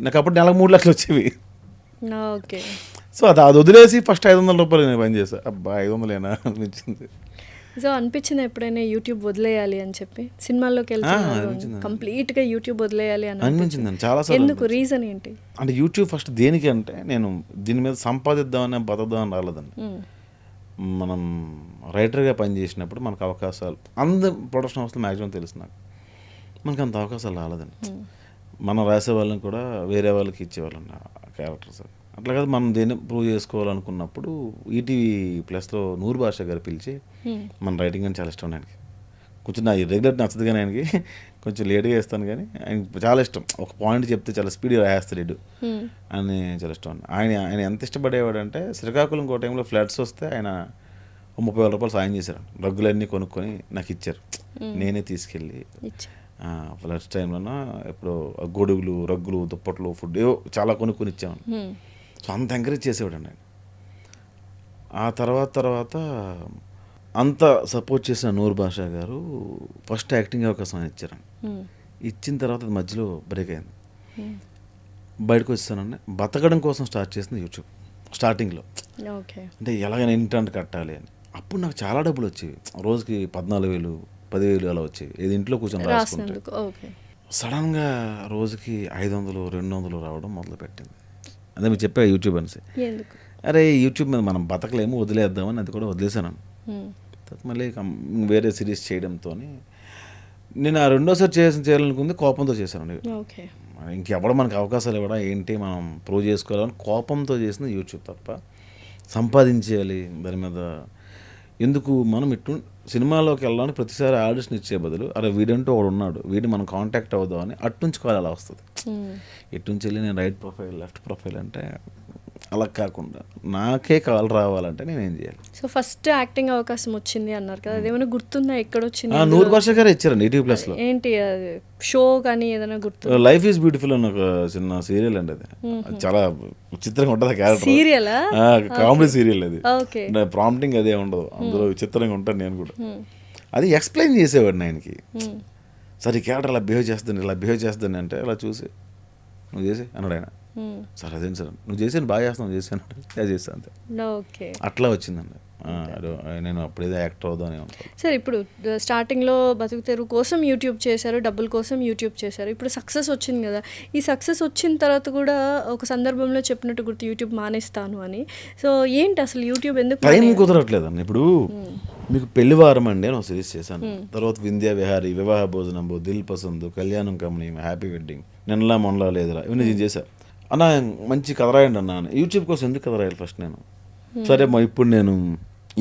నాకు అప్పుడు నెలకు 3 లక్షలు వచ్చేవి. ఓకే, సో అది వదిలేసి ఫస్ట్ ₹500 నేను పని చేశాను. అబ్బా 500 అనిపించింది. సో అనిపించింది ఎప్పుడైనా యూట్యూబ్ వదిలేయాలి అని చెప్పి? సినిమాల్లోకి వెళ్తున్నారు, కంప్లీట్గా యూట్యూబ్ వదిలేయాలి అని అనిపించింది చాలా. ఎందుకు? రీజన్ ఏంటి? అంటే యూట్యూబ్ ఫస్ట్ దేనికి అంటే, నేను దీని మీద సంపాదిద్దామని బతకదామని రాలేదండి. మనం రైటర్గా పనిచేసినప్పుడు మనకు అవకాశాలు ప్రొడక్షన్ హౌస్లో మ్యాక్సిమం తెలుసు నాకు, మనకు అంత అవకాశాలు రాలేదండి. మనం రాసే వాళ్ళని కూడా వేరే వాళ్ళకి ఇచ్చేవాళ్ళండి క్యారెక్టర్స్. అట్లా కాదు, మనం దేన్ని ప్రూవ్ చేసుకోవాలనుకున్నప్పుడు ఈటీవీ ప్లస్లో నూరు భాష గారు పిలిచి మన రైటింగ్ అని చాలా ఇష్టం ఆయనకి. కొంచెం నా రెగ్యులర్ నచ్చదు కానీ ఆయనకి కొంచెం లేట్గా వేస్తాను కానీ ఆయనకి చాలా ఇష్టం. ఒక పాయింట్ చెప్తే చాలా స్పీడ్గా రాయేస్తాడు అని చాలా ఇష్టం. ఆయన ఎంత ఇష్టపడేవాడు అంటే శ్రీకాకుళం ఇంకో టైంలో ఫ్లడ్స్ వస్తే ఆయన 30,000 రూపాయలు సాయం చేశారు. రగ్గులన్నీ కొనుక్కొని నాకు ఇచ్చారు, నేనే తీసుకెళ్ళి ఫ్లడ్స్ టైంలో ఇప్పుడు గొడుగులు, రగ్గులు, దుప్పట్లు, ఫుడ్ ఏవో చాలా కొనుక్కొని ఇచ్చాను. సో అంత ఎంకరేజ్ చేసేవాడు అండి ఆయన. ఆ తర్వాత అంత సపోర్ట్ చేసిన నూరు భాష గారు ఫస్ట్ యాక్టింగ్ అవకాశం అని ఇచ్చారండి. ఇచ్చిన తర్వాత అది మధ్యలో బ్రేక్ అయింది. బయటకు వచ్చేసానండి. బతకడం కోసం స్టార్ట్ చేసింది యూట్యూబ్ స్టార్టింగ్లో. అంటే ఎలాగైనా ఇంటర్నెట్ కట్టాలి అని. అప్పుడు నాకు చాలా డబ్బులు వచ్చేవి, రోజుకి 14,000, 10,000 అలా వచ్చేవి. ఏది ఇంట్లో కూర్చొని రాసుకుంటే. సడన్గా రోజుకి 500, 200 రావడం మొదలుపెట్టింది. అదే మీరు చెప్పా యూట్యూబ్ అనేసి. అరే యూట్యూబ్ మీద మనం బతకలేము, వదిలేద్దామని అది కూడా వదిలేసాను. మళ్ళీ వేరే సిరీస్ చేయడంతో నేను ఆ రెండోసారి చేయాలనుకుంది కోపంతో చేశాను. ఇంకెవడో మనకు అవకాశాలు ఇవ్వడం ఏంటి, మనం ప్రూవ్ చేసుకోవాలని కోపంతో చేసిన యూట్యూబ్ తప్ప సంపాదించేయాలి దాని మీద ఎందుకు. మనం సినిమాలోకి వెళ్ళడానికి ప్రతిసారి ఆడిషన్ ఇచ్చే బదులు అరే వీడంటూ ఒకడు ఉన్నాడు, వీడిని మనం కాంటాక్ట్ అవుదామని అట్నుంచి కాల్ అలా వస్తుంది. ఎట్నుంచి వెళ్ళి నేను రైట్ ప్రొఫైల్ లెఫ్ట్ ప్రొఫైల్ అంటే అలా కాకుండా నాకే కాల్ రావాలంటే నేను ఏం చేయాలి. సో ఫస్ట్ యాక్టింగ్ అవకాశం వచ్చింది అన్నారు కదా, అదేమైనా గుర్తుందా? ఎక్కడ వచ్చింది? నూరు భాష గారు ఇచ్చారండి ఈటీవీ ప్లస్లో. ఏంటి షో కానీ ఏదైనా గుర్తు? లైఫ్ ఈజ్ బ్యూటిఫుల్ అని ఒక చిన్న సీరియల్ అండి. అది చాలా విచిత్రంగా ఉంటుంది క్యారెక్టర్. సీరియలా? కామెడీ సీరియల్ అది. ఓకే. ప్రాంప్టింగ్ అదే ఉండదు, అందులో విచిత్రంగా ఉంటాను నేను కూడా. అది ఎక్స్ప్లెయిన్ చేసేవాడిని ఆయనకి. సరే ఈ క్యారెక్టర్ ఇలా బిహేవ్ చేస్తాను అంటే ఇలా చూసి నువ్వు చేసి అన్నాడు ఆయన. సార్ అదేంటి సార్ నువ్వు చేసాను బాగా చేస్తాను, చేశాను అది చేస్తాను అంతే. అట్లా వచ్చిందండి. నేను అప్పుడేదో యాక్టర్ అవుదామని ఉంటాను. సార్ ఇప్పుడు స్టార్టింగ్లో బతుకు తెరువు కోసం యూట్యూబ్ చేశారు, డబ్బుల కోసం యూట్యూబ్ చేశారు. ఇప్పుడు సక్సెస్ వచ్చింది కదా, ఈ సక్సెస్ వచ్చిన తర్వాత కూడా ఒక సందర్భంలో చెప్పినట్టు గుర్తు యూట్యూబ్ మానేస్తాను అని. సో ఏంటి అసలు యూట్యూబ్ ఎందుకు టైం కుదరట్లేదండి? ఇప్పుడు మీకు పెళ్లివారం అండి అని ఒక సిరీస్ చేశాను. తర్వాత వింధ్యా విహారీ, వివాహ భోజనంబు, దిల్ పసందు, కళ్యాణం కమనీ, హ్యాపీ వెడ్డింగ్, నిన్నలా మొన్నలా లేదురా, ఇవన్నీ నేను చేశాను. అన్న మంచి కథ రాయండి అన్న. యూట్యూబ్ కోసం ఎందుకు కథ రాయాలి ఫస్ట్ నేను? సరే ఇప్పుడు నేను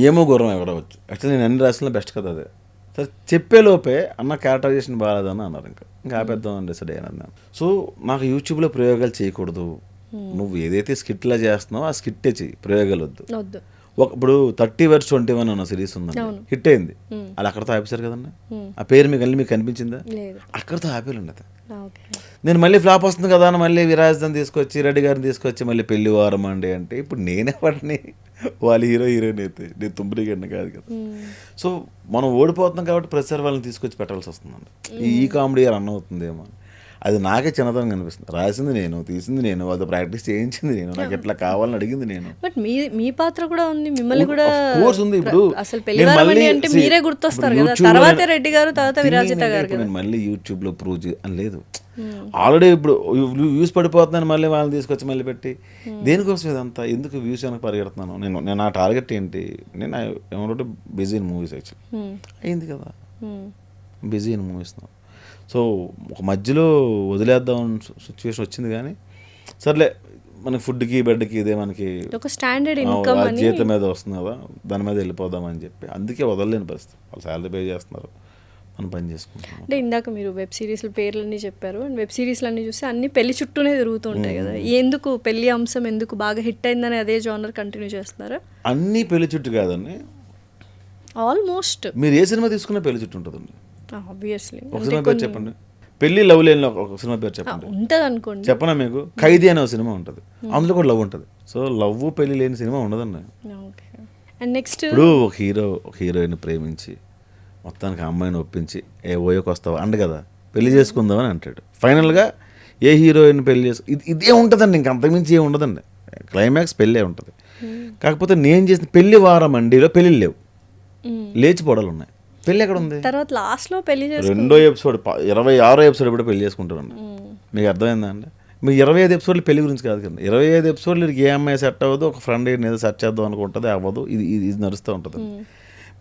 ఏమో గౌరవం ఎగరవచ్చు, యాక్చువల్లీ నేను అన్ని రాసిన బెస్ట్ కథ అదే. సరే చెప్పేలోపే అన్న క్యారెక్టరైజేషన్ బాగాలేదని అన్నారు. ఇంకా ఆపేద్దామని డిసైడ్ అయ్యాను నేను. సో నాకు యూట్యూబ్లో ప్రయోగాలు చేయకూడదు, నువ్వు ఏదైతే స్కిట్లా చేస్తున్నావో ఆ స్కిట్టే చెయ్యి, ప్రయోగాలు వద్దు. ఇప్పుడు 30/21 అన్న సిరీస్ ఉందండి, హిట్ అయింది. అది అక్కడతో ఆపేశారు కదండి. ఆ పేరు మీకు కనిపించిందా? అక్కడతో ఆపేయాలండి అది. నేను మళ్ళీ ఫ్లాప్ వస్తుంది కదా అని మళ్ళీ విరాజ్దాన్ని తీసుకొచ్చి రెడ్డి గారిని తీసుకొచ్చి మళ్ళీ పెళ్లి వారం అండి అంటే ఇప్పుడు నేనే వాడిని, వాళ్ళు హీరోయిన్ అయితే నేను తుంబరి గడిని కాదు కదా. సో మనం ఓడిపోతున్నాం కాబట్టి ప్రతిసారి వాళ్ళని తీసుకొచ్చి పెట్టాల్సి వస్తుందండి. ఈ కామెడీ రన్ అవుతుందేమో, అది నాకే చిన్నతనంగా అనిపిస్తుంది. రాసింది నేను, తీసింది నేను, వాళ్ళతో ప్రాక్టీస్ చేయించింది నేను, నాకు ఎట్లా కావాలని అడిగింది నేను. బట్ మీ పాత్ర కూడా ఉంది, మిమ్మల్ని కూడా కోర్స్ ఉంది. ఇప్పుడు అసలు పెళ్లి అంటే మీరే గుర్తొస్తారు కదా, తర్వాత రెడ్డి గారు, తర్వాత విరాజిత గారు. నేను మళ్ళీ యూట్యూబ్ లో ప్రూవ్ అని లేదు, ఆల్రెడీ ఇప్పుడు వ్యూస్ పడిపోతున్నాను, మళ్ళీ వాళ్ళని తీసుకొచ్చి మళ్ళీ పెట్టి దేనికోసం ఇదంతా ఎందుకు వ్యూస్ వెనక పరిగెడుతున్నాను? నేను నా టార్గెట్ ఏంటి? నేను ఏమంటే బిజీ ఇన్ మూవీస్ యాక్చువల్లీ అయింది కదా, బిజీ ఇన్ మూవీస్. సో ఒక మధ్యలో వదిలేద్దాం సిచ్యువేషన్ వచ్చింది కానీ సర్లే మనకి ఫుడ్కి బెడ్కి ఇదే మనకి ఒక స్టాండర్డ్ ఇన్కమ్ జీతం మీద వస్తుంది కదా, దాని మీద వెళ్ళిపోదామని చెప్పి అందుకే వదలలేని పరిస్థితి. వాళ్ళు శాలరీ పే చేస్తున్నారు, మనం పని చేసుకుంటాం. అంటే ఇందాక మీరు వెబ్ సిరీస్ల పేర్లన్నీ చెప్పారు, అండ్ వెబ్ సిరీస్లు అన్నీ చూస్తే అన్ని పెళ్లి చుట్టూనే తిరుగుతూ ఉంటాయి కదా, ఎందుకు పెళ్లి అంశం ఎందుకు బాగా హిట్ అయిందని అదే జానర్ కంటిన్యూ చేస్తున్నారా? అన్నీ పెళ్లి చుట్టూ కాదండి, ఆల్మోస్ట్ మీరు ఏ సినిమా తీసుకున్నా పెళ్లి చుట్టూ ఉంటుందండి. ఆబ్వియస్లీ. ఒక సినిమా పేరు చెప్పండి, పెళ్లి లవ్ లేని ఒక సినిమా పేరు చెప్పండి. ఉంటుంది అనుకోండి. చెప్పనా మీకు? ఖైదీ అనే ఒక సినిమా ఉంటుంది, అందులో కూడా లవ్ ఉంటుంది. సో లవ్ పెళ్లి లేని సినిమా ఉండదండి. అండ్ నెక్స్ట్ ఇప్పుడు ఒక హీరోయిన్ ప్రేమించి మొత్తానికి ఆ అమ్మాయిని ఒప్పించి ఓయోకి వస్తావా అండి కదా, పెళ్లి చేసుకుందామని అంటాడు. ఫైనల్గా ఏ హీరోయిన్ పెళ్లి ఇదే ఉంటుందండి, ఇంక అంతకుమించి ఏమి ఉండదండి. క్లైమాక్స్ పెళ్ళే ఉంటుంది. కాకపోతే నేను చేసిన పెళ్లి వారం అండిలో పెళ్ళిళ్ళు లేవు, లేచిపోవడాలు ఉన్నాయి. పెళ్ళి ఎక్కడ ఉంది? తర్వాత లాస్ట్లో పెళ్లి 2వ ఎపిసోడ్ 26వ ఎపిసోడ్ ఎప్పుడు పెళ్లి చేసుకుంటారండి. మీకు అర్థమైందా అండి? మీరు 25 ఎపిసోడ్లు పెళ్లి గురించి కాదు కదా, 25 ఎపిసోడ్లు ఏ అమ్మాయి సెట్ అవ్వదు, ఒక ఫ్రెండ్ ఏదో సెట్ చేద్దాం అనుకుంటుంది, అవ్వదు, ఇది నడుస్తూ ఉంటుంది.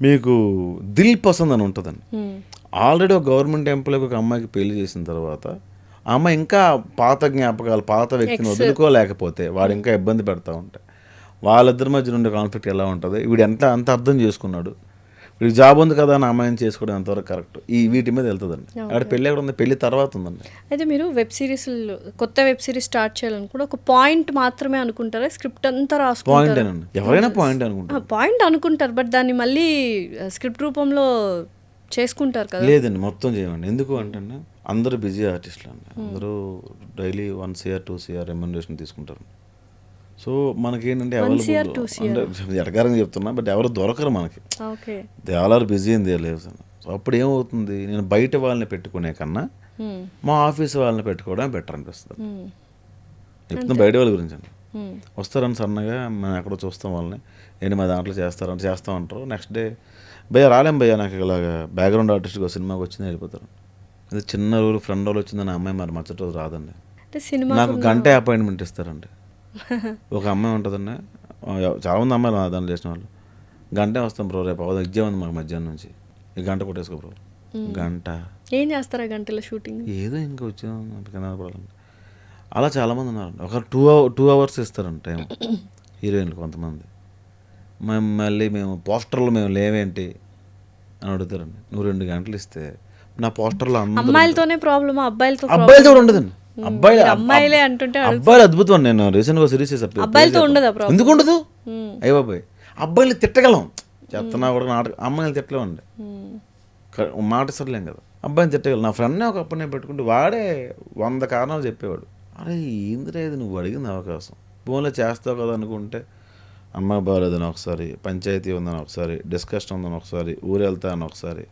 మీకు దిల్ పసంద్ అని ఉంటుందండి. ఆల్రెడీ ఒక గవర్నమెంట్ ఎంప్లాయ్కి ఒక అమ్మాయికి పెళ్లి చేసిన తర్వాత ఆ అమ్మాయి ఇంకా పాత జ్ఞాపకాలు, పాత వ్యక్తిని వదులుకోలేకపోతే వాడు ఇంకా ఇబ్బంది పెడతా ఉంటాయి. వాళ్ళిద్దరి మధ్య ఉండే కాన్ఫ్లిక్ట్ ఎలా ఉంటుంది, వీడు అంత అర్థం చేసుకున్నాడు, వీడికి జాబ్ ఉంది కదా అని అమ్మాయిని చేసుకోవడం ఎంతవరకు కరెక్ట్, వీటి మీద వెళ్తుందండి. అక్కడ పెళ్ళి ఎక్కడ ఉంది, పెళ్లి తర్వాత ఉందండి. అయితే మీరు కొత్త వెబ్ సిరీస్ స్టార్ట్ చేయాలనుకుంటే ఒక పాయింట్ మాత్రమే అనుకుంటారా, స్క్రిప్ట్ అంతా రాసుకుంటారా? పాయింట్ ఎవరైనా పాయింట్ అనుకుంటారు, పాయింట్ అనుకుంటారు, బట్ దాన్ని మళ్ళీ స్క్రిప్ట్ రూపంలో చేసుకుంటారు కదా? లేదండి, మొత్తం చేయమండి. ఎందుకు అంటే అందరూ బిజీ ఆర్టిస్టులు అండి, అందరూ డైలీ 1 CR 2 CR రెమ్యునరేషన్ తీసుకుంటారు. సో మనకేంటంటే అవైలబుల్ ఎడగారని చెప్తున్నా, బట్ ఎవరు దొరకరు మనకి. They all are busy in their lives. So అప్పుడు ఏమవుతుంది, నేను బయట వాళ్ళని పెట్టుకునే కన్నా మా ఆఫీస్ వాళ్ళని పెట్టుకోవడం బెటర్ అనిపిస్తుంది. చెప్తున్నా బయట వాళ్ళ గురించి అండి. వస్తారని సన్నగా మేము ఎక్కడో చూస్తాం వాళ్ళని, ఏంటి మా దాంట్లో చేస్తామంటారు. నెక్స్ట్ డే భయ్య రాలేం భయ్య, నాకు ఇలాగా బ్యాక్గ్రౌండ్ ఆర్టిస్ట్గా సినిమాకి వచ్చింది వెళ్ళిపోతారు. అది చిన్న రోజు ఫ్రెండ్ వాళ్ళు వచ్చిందని అమ్మాయి మరి మచ్చటి రోజు రాదండి. నాకు గంటే అపాయింట్మెంట్ ఇస్తారండి. ఒక అమ్మాయి ఉంటుందండి, చాలామంది అమ్మాయిలు దాంట్లో చేసిన వాళ్ళు, గంటే వస్తాం బ్రో, రేపు అవదా ఎగ్జామ్ ఉంది మాకు మధ్యాహ్నం నుంచి, ఈ గంట కొట్టేసుకో బ్రో. గంట ఏం చేస్తారా గంటలో షూటింగ్? ఏదో ఇంకా వచ్చాను. అలా చాలామంది ఉన్నారండి. ఒక 2 hours ఇస్తారండి టైం హీరోయిన్లు కొంతమంది. మళ్ళీ మేము పోస్టర్లు మేము లేవేంటి అని అడుగుతారండి. నువ్వు 2 గంటలు ఇస్తే నా పోస్టర్లో అమ్మాయిలతోనే ప్రాబ్లమా, అబ్బాయిలతో కూడా ఉండదండి. అమ్మాయిలే అంటుంటే అబ్బాయిలు అద్భుతం. నేను రీసెంట్గా సిరీస్ చేసాను, అబ్బాయిలతో ఉండదా ప్రాబ్లం? ఎందుకు ఉండదు? అయ్య బాబాయ్, అబ్బాయిలు తిట్టగలం, చెప్తున్నా కూడా నాటకం, అమ్మాయిలు తిట్టలేమండి, మాట సరలేం కదా, అబ్బాయిని తిట్టగలం. నా ఫ్రెండ్నే ఒక అప్పనే పెట్టుకుంటే వాడే 100 కారణాలు చెప్పేవాడు. అరే ఏందిరా ఇది, నువ్వు అడిగింది అవకాశం, ఫోన్లో చేస్తావు కదా అనుకుంటే, అమ్మాయి బాగాలేదని ఒకసారి, పంచాయతీ ఉందని ఒకసారి, డిస్కషన్ ఉందని ఒకసారి, ఊరు వెళ్తా అని ఒకసారి,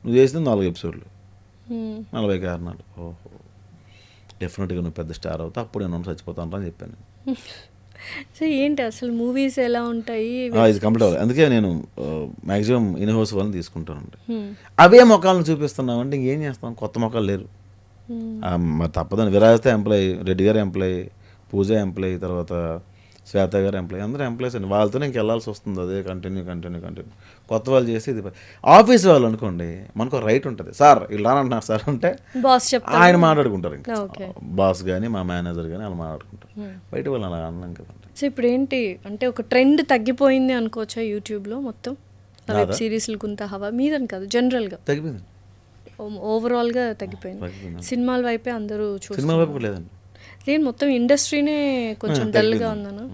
నువ్వు చేసింది 4 ఎపిసోడ్లు, 40 కారణాలు. ఓహో, డెఫినెట్గా నువ్వు పెద్ద స్టార్ అవుతా, అప్పుడు నేను చచ్చిపోతాను అని చెప్పాను. సో ఏంటి అసలు మూవీస్ ఎలా ఉంటాయి? ఇది కంప్లీట్ అవ్వాలి, అందుకే నేను మ్యాక్సిమం ఇన్ హౌస్ వాళ్ళని తీసుకుంటానండి. అవే మొక్కలను చూపిస్తున్నామంటే ఇంకేం చేస్తాం, కొత్త మొక్కలు లేరు. మరి తప్పదని విరాజిత ఎంప్లాయీ, రెడ్డి గారు ఎంప్లాయీ, పూజ ఎంప్లాయీ, తర్వాత శ్వేత గారు ఎంప్లాయీ, అందరూ ఎంప్లాయీస్ అండి. వాళ్ళతోనే ఇంక వెళ్ళాల్సి వస్తుంది, అదే కంటిన్యూ. కొత్త వాళ్ళు చేసి ఇది ఆఫీస్ వాళ్ళు అనుకోండి, మనకు రైట్ ఉంటుంది, సార్ ఇలా అంటున్నారు సార్ అంటే బాస్ ఆయన మాట్లాడుకుంటారు, ఇంకా బాస్ కానీ మా మేనేజర్ కానీ అలా మాట్లాడుకుంటారు. బయట వాళ్ళు అలా అన్నాం కదండి. సో ఇప్పుడు ఏంటి అంటే ఒక ట్రెండ్ తగ్గిపోయింది అనుకోవచ్చా యూట్యూబ్లో మొత్తం వెబ్ సిరీస్లు కొంత హవా మీదని కాదు, జనరల్గా తగ్గిపోయింది, ఓవరాల్గా తగ్గిపోయింది. సినిమాల వైపే అందరూ సినిమా వైపు లేదండి, నేను మొత్తం ఇండస్ట్రీనే కొంచెం డల్గా ఉన్నాను.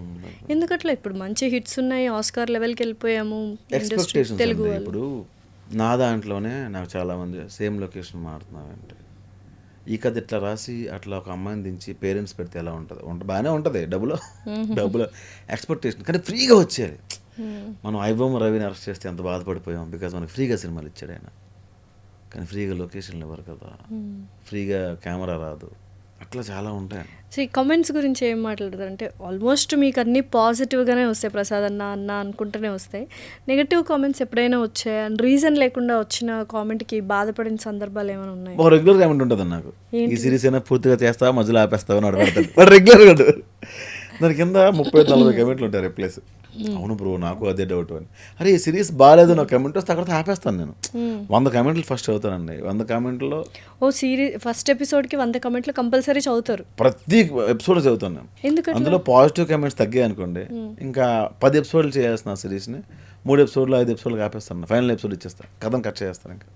ఎందుకట్లా? ఇప్పుడు మంచి హిట్స్ ఉన్నాయి, ఆస్కార్ లెవెల్కి వెళ్ళిపోయాము తెలుగు. ఇప్పుడు నా దాంట్లోనే నాకు చాలామంది సేమ్ లొకేషన్ మారుతున్నారంటే, ఈ కథ ఇట్లా రాసి అట్లా ఒక అమ్మాయిని దించి పేరెంట్స్ పెడితే ఎలా ఉంటుంది, బాగానే ఉంటుంది, డబ్బులు ఎక్స్పెక్టేషన్, కానీ ఫ్రీగా వచ్చేది. మనం ఐబొమ్మ రవిని అరెస్ట్ చేస్తే ఎంత బాధపడిపోయాం, బికాజ్ మనకి ఫ్రీగా సినిమాలు ఇచ్చాడు ఆయన, కానీ ఫ్రీగా లొకేషన్లు ఇవ్వరు కదా, ఫ్రీగా కెమెరా రాదు, అట్లా చాలా ఉంటాయి. సో ఈ కామెంట్స్ గురించి ఏం మాట్లాడతారు అంటే, ఆల్మోస్ట్ మీకు అన్నీ పాజిటివ్గానే వస్తాయి, ప్రసాద్ అన్న అనుకుంటూనే వస్తాయి. నెగిటివ్ కామెంట్స్ ఎప్పుడైనా వచ్చాయి అండ్ రీజన్ లేకుండా వచ్చిన కామెంట్కి బాధపడిన సందర్భాలు ఏమైనా ఉన్నాయి? ఒక రెగ్యులర్ కామెంట్ ఉంటుంది నాకు, ఈ సిరీస్ అయినా పూర్తిగా చేస్తావా మధ్యలో ఆపేస్తావా అని అడగడతాడు రెగ్యులర్గా. దాని కింద 30-40 కమెంట్లు ఉంటాయి రిప్లైస్. అవును బ్రో, నాకు అదే డౌట్ అని. అరే ఈ సిరీస్ బాగాలేదు నా కమెంట్ వస్తే అక్కడ ఆపేస్తాను నేను. 100 కమెంట్లు ఫస్ట్ చదువుతానండి. 100 కమెంట్లో సిరీస్ ఫస్ట్ ఎపిసోడ్కి 100 కమెంట్లు కంపల్సరీ చదువుతారు, ప్రతి ఎపిసోడ్ చదువుతాను నేను. ఎందుకంటే అందులో పాజిటివ్ కమెంట్స్ తగ్గాయి అనుకోండి, ఇంకా 10 ఎపిసోడ్లు చేయాల్సిన సిరీస్ని 3 ఎపిసోడ్లు 5 ఎపిసోడ్లు ఆపేస్తాను, ఫైనల్ ఎపిసోడ్ ఇచ్చేస్తాను, కథను కట్ చేస్తాను. ఇంకా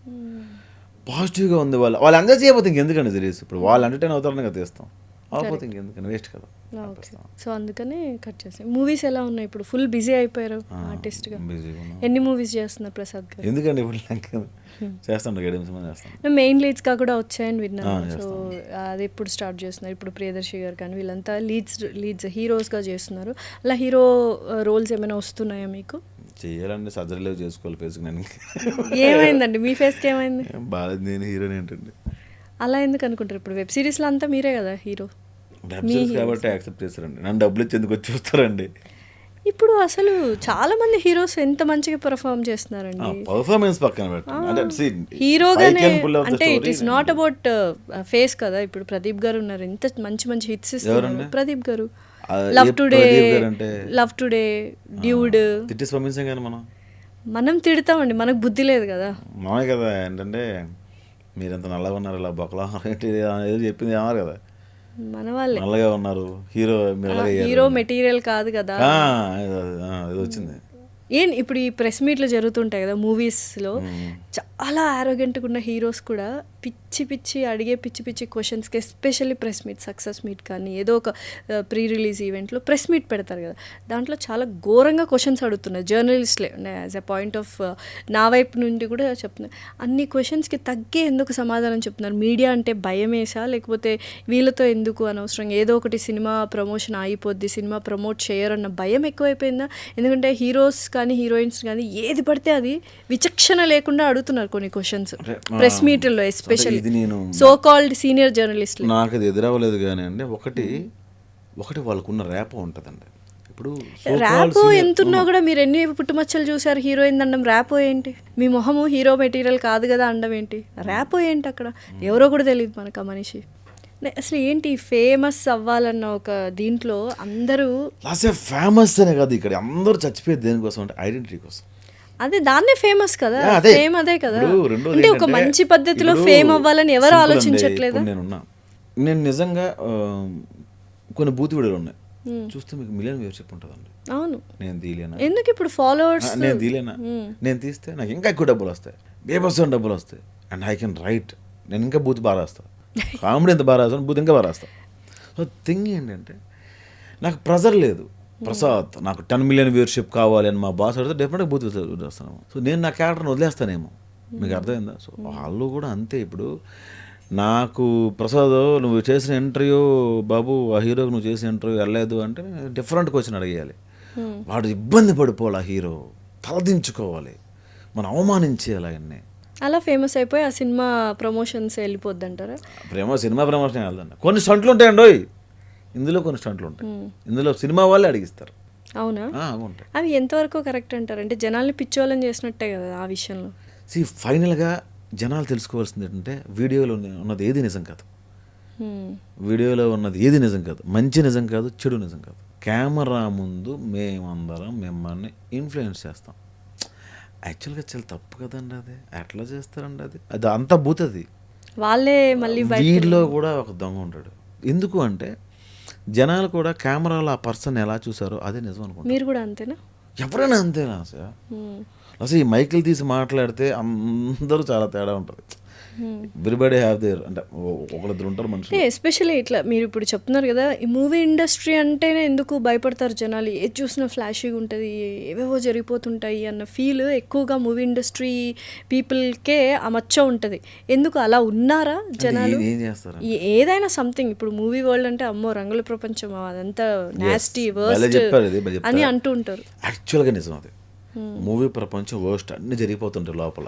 పాజిటివ్గా ఉంది, వాళ్ళు ఎంజాయ్ చేయకపోతే ఇంకెందుకండి సిరీస్, ఇప్పుడు వాళ్ళు ఎంటర్టైన్ అవుతారని కదా తీస్తాం, అవ్వకపోతే ఇంకెందుకని వేస్ట్ కదా. సో అందుకనే కట్ చేస్తాం. మూవీస్ ఎలా ఉన్నాయి ఇప్పుడు? ఫుల్ బిజీ అయిపోయారు ఆర్టిస్ట్గా. ఎన్ని మూవీస్ చేస్తున్నారు ప్రసాద్ గారు? ఎందుకండి ఇప్పుడు చేస్తాను, చేస్తాను. మెయిన్ లీడ్స్గా కూడా వచ్చాయని విన్నాను. సో అది ఎప్పుడు స్టార్ట్ చేస్తున్నారు? ఇప్పుడు ప్రియదర్శి గారు కానీ వీళ్ళంతా లీడ్స్ హీరోస్గా చేస్తున్నారు. అలా హీరో రోల్స్ ఏమైనా వస్తున్నాయా మీకు? చేయాలండి, సర్జరీలో చేసుకోవాలి ఫేస్కి. నేను ఏమైందండి మీ ఫేస్కి? ఏమైంది? బాగా నేను హీరోని ఏంటండి అలా ఎందుకు అనుకుంటారు? ఇప్పుడు వెబ్ సిరీస్లో అంతా మీరే కదా హీరో, కాబట్టి యాక్సెప్ట్ చేస్తారండి. నన్ను డబ్బులు ఇచ్చి ఎందుకు వచ్చి చూస్తారండి? ఇప్పుడు అసలు చాలా మంది హీరోస్ ఎంత మంచిగా పెర్ఫామ్ చేస్తున్నారండి. పర్ఫార్మెన్స్ పక్కన పెట్టండి, అంటే see, I హీరోగానే can pull off the అంటే it story. Is not about face కదా. ఇప్పుడు ప్రదీప్ గారు ఉన్నారు, ఎంత మంచి మంచి హిట్స్ ఇస్తున్నారు. ప్రదీప్ గారు లవ్ టుడే, ప్రదీప్ గారు అంటే లవ్ టుడే, డ్యూడ్. తిట్టేసి పంపించాం కానీ మనం తిడతామండి, మనకు బుద్ధి లేదు కదా. మామే కదా, ఏంటంటే మీరెంత నల్లగా ఉన్నారు, ఇలా బొక్కలా ఏంటి ఏదో చెప్పింది ఏమన్నారు కదా, మన వాళ్ళే నల్లగా ఉన్నారు హీరో, మీరు అలాగే హీరో మెటీరియల్ కాదు కదా. ఇది వచ్చింది. ఇప్పుడు ఈ ప్రెస్ మీట్లు జరుగుతుంటాయి కదా మూవీస్లో, చాలా ఆరోగెంట్గా ఉన్న హీరోస్ కూడా పిచ్చి పిచ్చి అడిగే పిచ్చి పిచ్చి క్వశ్చన్స్కి, especially press meet, success meet కానీ ఏదో ఒక ప్రీ రిలీజ్ ఈవెంట్లో ప్రెస్ మీట్ పెడతారు కదా, దాంట్లో చాలా ఘోరంగా క్వశ్చన్స్ అడుగుతున్నారు జర్నలిస్ట్లే. యాజ్ ఎ పాయింట్ ఆఫ్ నా వైపు నుండి కూడా చెప్తున్నారు, అన్ని క్వశ్చన్స్కి తగ్గే ఎందుకు సమాధానం చెప్తున్నారు. మీడియా అంటే భయమేసా, లేకపోతే వీళ్ళతో ఎందుకు అనవసరంగా ఏదో ఒకటి సినిమా ప్రమోషన్ అయిపోద్ది, సినిమా ప్రమోట్ చేయరన్న భయం ఎక్కువైపోయిందా? ఎందుకంటే హీరోస్ కానీ హీరోయిన్స్ కానీ ఏది పడితే అది విచక్షణ లేకుండా అడుగుతున్నారు కొన్ని క్వశ్చన్స్ ప్రెస్ మీట్లో, ఎస్పెషల్లీ సో కాల్డ్ సీనియర్ జర్నలిస్టులు. నాకు అది ఎదురవ్వలేదు కానీ అండి, ఒకటి వాళ్ళకున్న ర్యాపో ఉంటుందండి. ఇప్పుడు ర్యాపో ఎంతున్నా కూడా మీరు ఎన్ని పుట్టుమచ్చలు చూసారు హీరోయిన్ అండం, ర్యాపో ఏంటి? మీ మొహము హీరో మెటీరియల్ కాదు కదా అండం ఏంటి? ర్యాపో ఏంటి అక్కడ? ఎవరో కూడా తెలియదు మనకు ఆ మనిషి. అసలు ఏంటి ఫేమస్ అవ్వాలన్న ఒక దీంట్లో అందరూ ఫేమస్ అనే కాదు, ఇక్కడ అందరూ చచ్చిపోయేది దేనికోసం అంటే ఐడెంటిటీ కోసం. అదే దాన్నే ఫేమస్ కదా, ఫేమ్ అదే కదా. రెండోది అంటే ఒక మంచి పద్ధతిలో ఫేమ్ అవ్వాలని ఎవరు ఆలోచించట్లేదు. నేను నిజంగా కొన్ని బూత్ వీడియోలు ఉన్నాయి చూస్తే మీకు మిలియన్ వ్యూవర్షిప్ ఉంటుందండి. అవును, నేను తీయలేనా? ఎందుకు ఇప్పుడు ఫాలోవర్స్ నేను తీయలేనా? నేను తీస్తే నాకు ఇంకా ఎక్కువ డబ్బులు వస్తాయి, బేబస్ డబ్బులు వస్తాయి, అండ్ ఐ కెన్ రైట్. నేను ఇంకా బూత్ బాగా రాస్తాను, కామెడీ ఎంత బాగా రాస్తాను, బూత్ ఇంకా బాగా రాస్తాను. సో థింగ్ ఏంటంటే నాకు ప్రెజర్ లేదు. ప్రసాద్ నాకు 10 మిలియన్ వ్యూవర్షిప్ కావాలి అని మా బాస్ అడిగితే డెఫినెట్గా బూత్ వదిలేస్తాను. సో నేను నా క్యారెక్టర్ని వదిలేస్తానేమో, మీకు అర్థమైందా? సో వాళ్ళు కూడా అంతే. ఇప్పుడు నాకు ప్రసాద్ నువ్వు చేసిన ఇంటర్వ్యూ బాబు, ఆ హీరోకి నువ్వు చేసిన ఇంటర్వ్యూ వెళ్ళలేదు అంటే డిఫరెంట్ క్వశ్చన్ అడిగేయాలి. వాడు ఇబ్బంది పడిపోవాలి, ఆ హీరో తలదించుకోవాలి, మనం అవమానించేయాలి అవన్నీ. అలా ఫేమస్ అయిపోయి ఆ సినిమా ప్రమోషన్స్ వెళ్ళిపోద్ది అంటారా? సినిమా ప్రమోషన్ వెళ్దండి. కొన్ని స్టంట్లు ఉంటాయండి, ఇందులో కొన్ని స్టంట్లు ఉంటాయి, ఇందులో సినిమా వాళ్ళే అడిగిస్తారు. అవునా? ఉంటాయి. అవి ఎంతవరకు కరెక్ట్ అంటారు? అంటే జనాల్ని పిచ్చోళ్ళని చేసినట్టే కదా ఆ విషయంలో. ఫైనల్గా జనాలు తెలుసుకోవాల్సింది ఏంటంటే వీడియోలో ఉన్నది ఏది నిజం కాదు, వీడియోలో ఉన్నది ఏది నిజం కాదు, మంచి నిజం కాదు, చెడు నిజం కాదు. కెమెరా ముందు మేమందరం మిమ్మల్ని ఇన్ఫ్లుయెన్స్ చేస్తాం. యాక్చువల్గా చాలా తప్పు కదండి, అది ఎట్లా చేస్తారండి? అది అంతా బూతది. వాళ్ళే మళ్ళీ వీడిలో కూడా ఒక దొంగ ఉంటాడు. ఎందుకు అంటే జనాలు కూడా కెమెరాలో ఆ పర్సన్ ఎలా చూసారో అదే నిజం అనుకుంటారు. మీరు కూడా అంతేనా? ఎవరైనా అంతేనా సార్? అసలు ఈ మైకులు తీసి మాట్లాడితే అందరూ చాలా తేడా ఉంటుంది. ఎవ్రీబడి హ్యావ్ దేర్, అంటే ఒకరిద్దరు ఉంటారు మనుషులు. ఎస్పెషల్లీ ఇట్లా మీరు ఇప్పుడు చెప్తున్నారు కదా, ఈ మూవీ ఇండస్ట్రీ అంటేనే ఎందుకు భయపడతారు జనాలు, ఏది చూసినా ఫ్లాషీగా ఉంటుంది, ఏవేవో జరిగిపోతుంటాయి అన్న ఫీల్ ఎక్కువగా మూవీ ఇండస్ట్రీ పీపుల్కే ఆ మచ్చ ఉంటుంది. ఎందుకు అలా ఉన్నారా జనాలు? ఏం చేస్తారు ఏదైనా సంథింగ్, ఇప్పుడు మూవీ వరల్డ్ అంటే అమ్మో రంగుల ప్రపంచం, అదంతా నాస్టీ వర్స్ట్ అని అంటూ ఉంటారు. యాక్చువల్గా నిజం అది. మూవీ ప్రపంచం వర్స్ట్ అన్ని జరిగిపోతుంటాయి లోపల.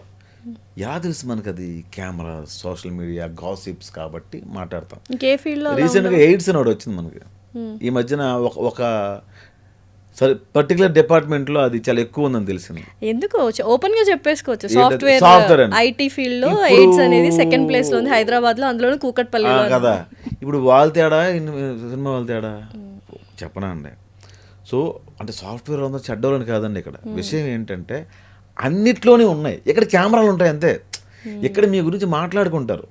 ఎలా తెలుసు మనకు? అది కెమెరా, సోషల్ మీడియా, గాసిప్స్ కాబట్టి మాట్లాడతాం. ఇంకే ఫీల్డ్లో రీసెంట్గా ఎయిడ్స్ అని ఒకటి వచ్చింది మనకి ఈ మధ్యన. ఒక సరే పర్టికులర్ డిపార్ట్మెంట్లో అది చాలా ఎక్కువ ఉందని తెలిసింది. ఎందుకు ఓపెన్ గా చెప్పేసుకోవచ్చు, సాఫ్ట్వేర్ ఐటీ ఫీల్డ్ లో ఎయిడ్స్ అనేది సెకండ్ ప్లేస్ లో ఉంది హైదరాబాద్ లో, అందులో కూకట్పల్లి కదా. ఇప్పుడు వాళ్ళ తేడా, సినిమా వాళ్ళ తేడా చెప్పనా అండి? సో అంటే సాఫ్ట్వేర్ అందరూ చెడ్డోళ్ళని కాదండి. ఇక్కడ విషయం ఏంటంటే అన్నిట్లోనే ఉన్నాయి, ఇక్కడ కెమెరాలు ఉంటాయి అంతే. ఇక్కడ మీ గురించి మాట్లాడుకుంటారు.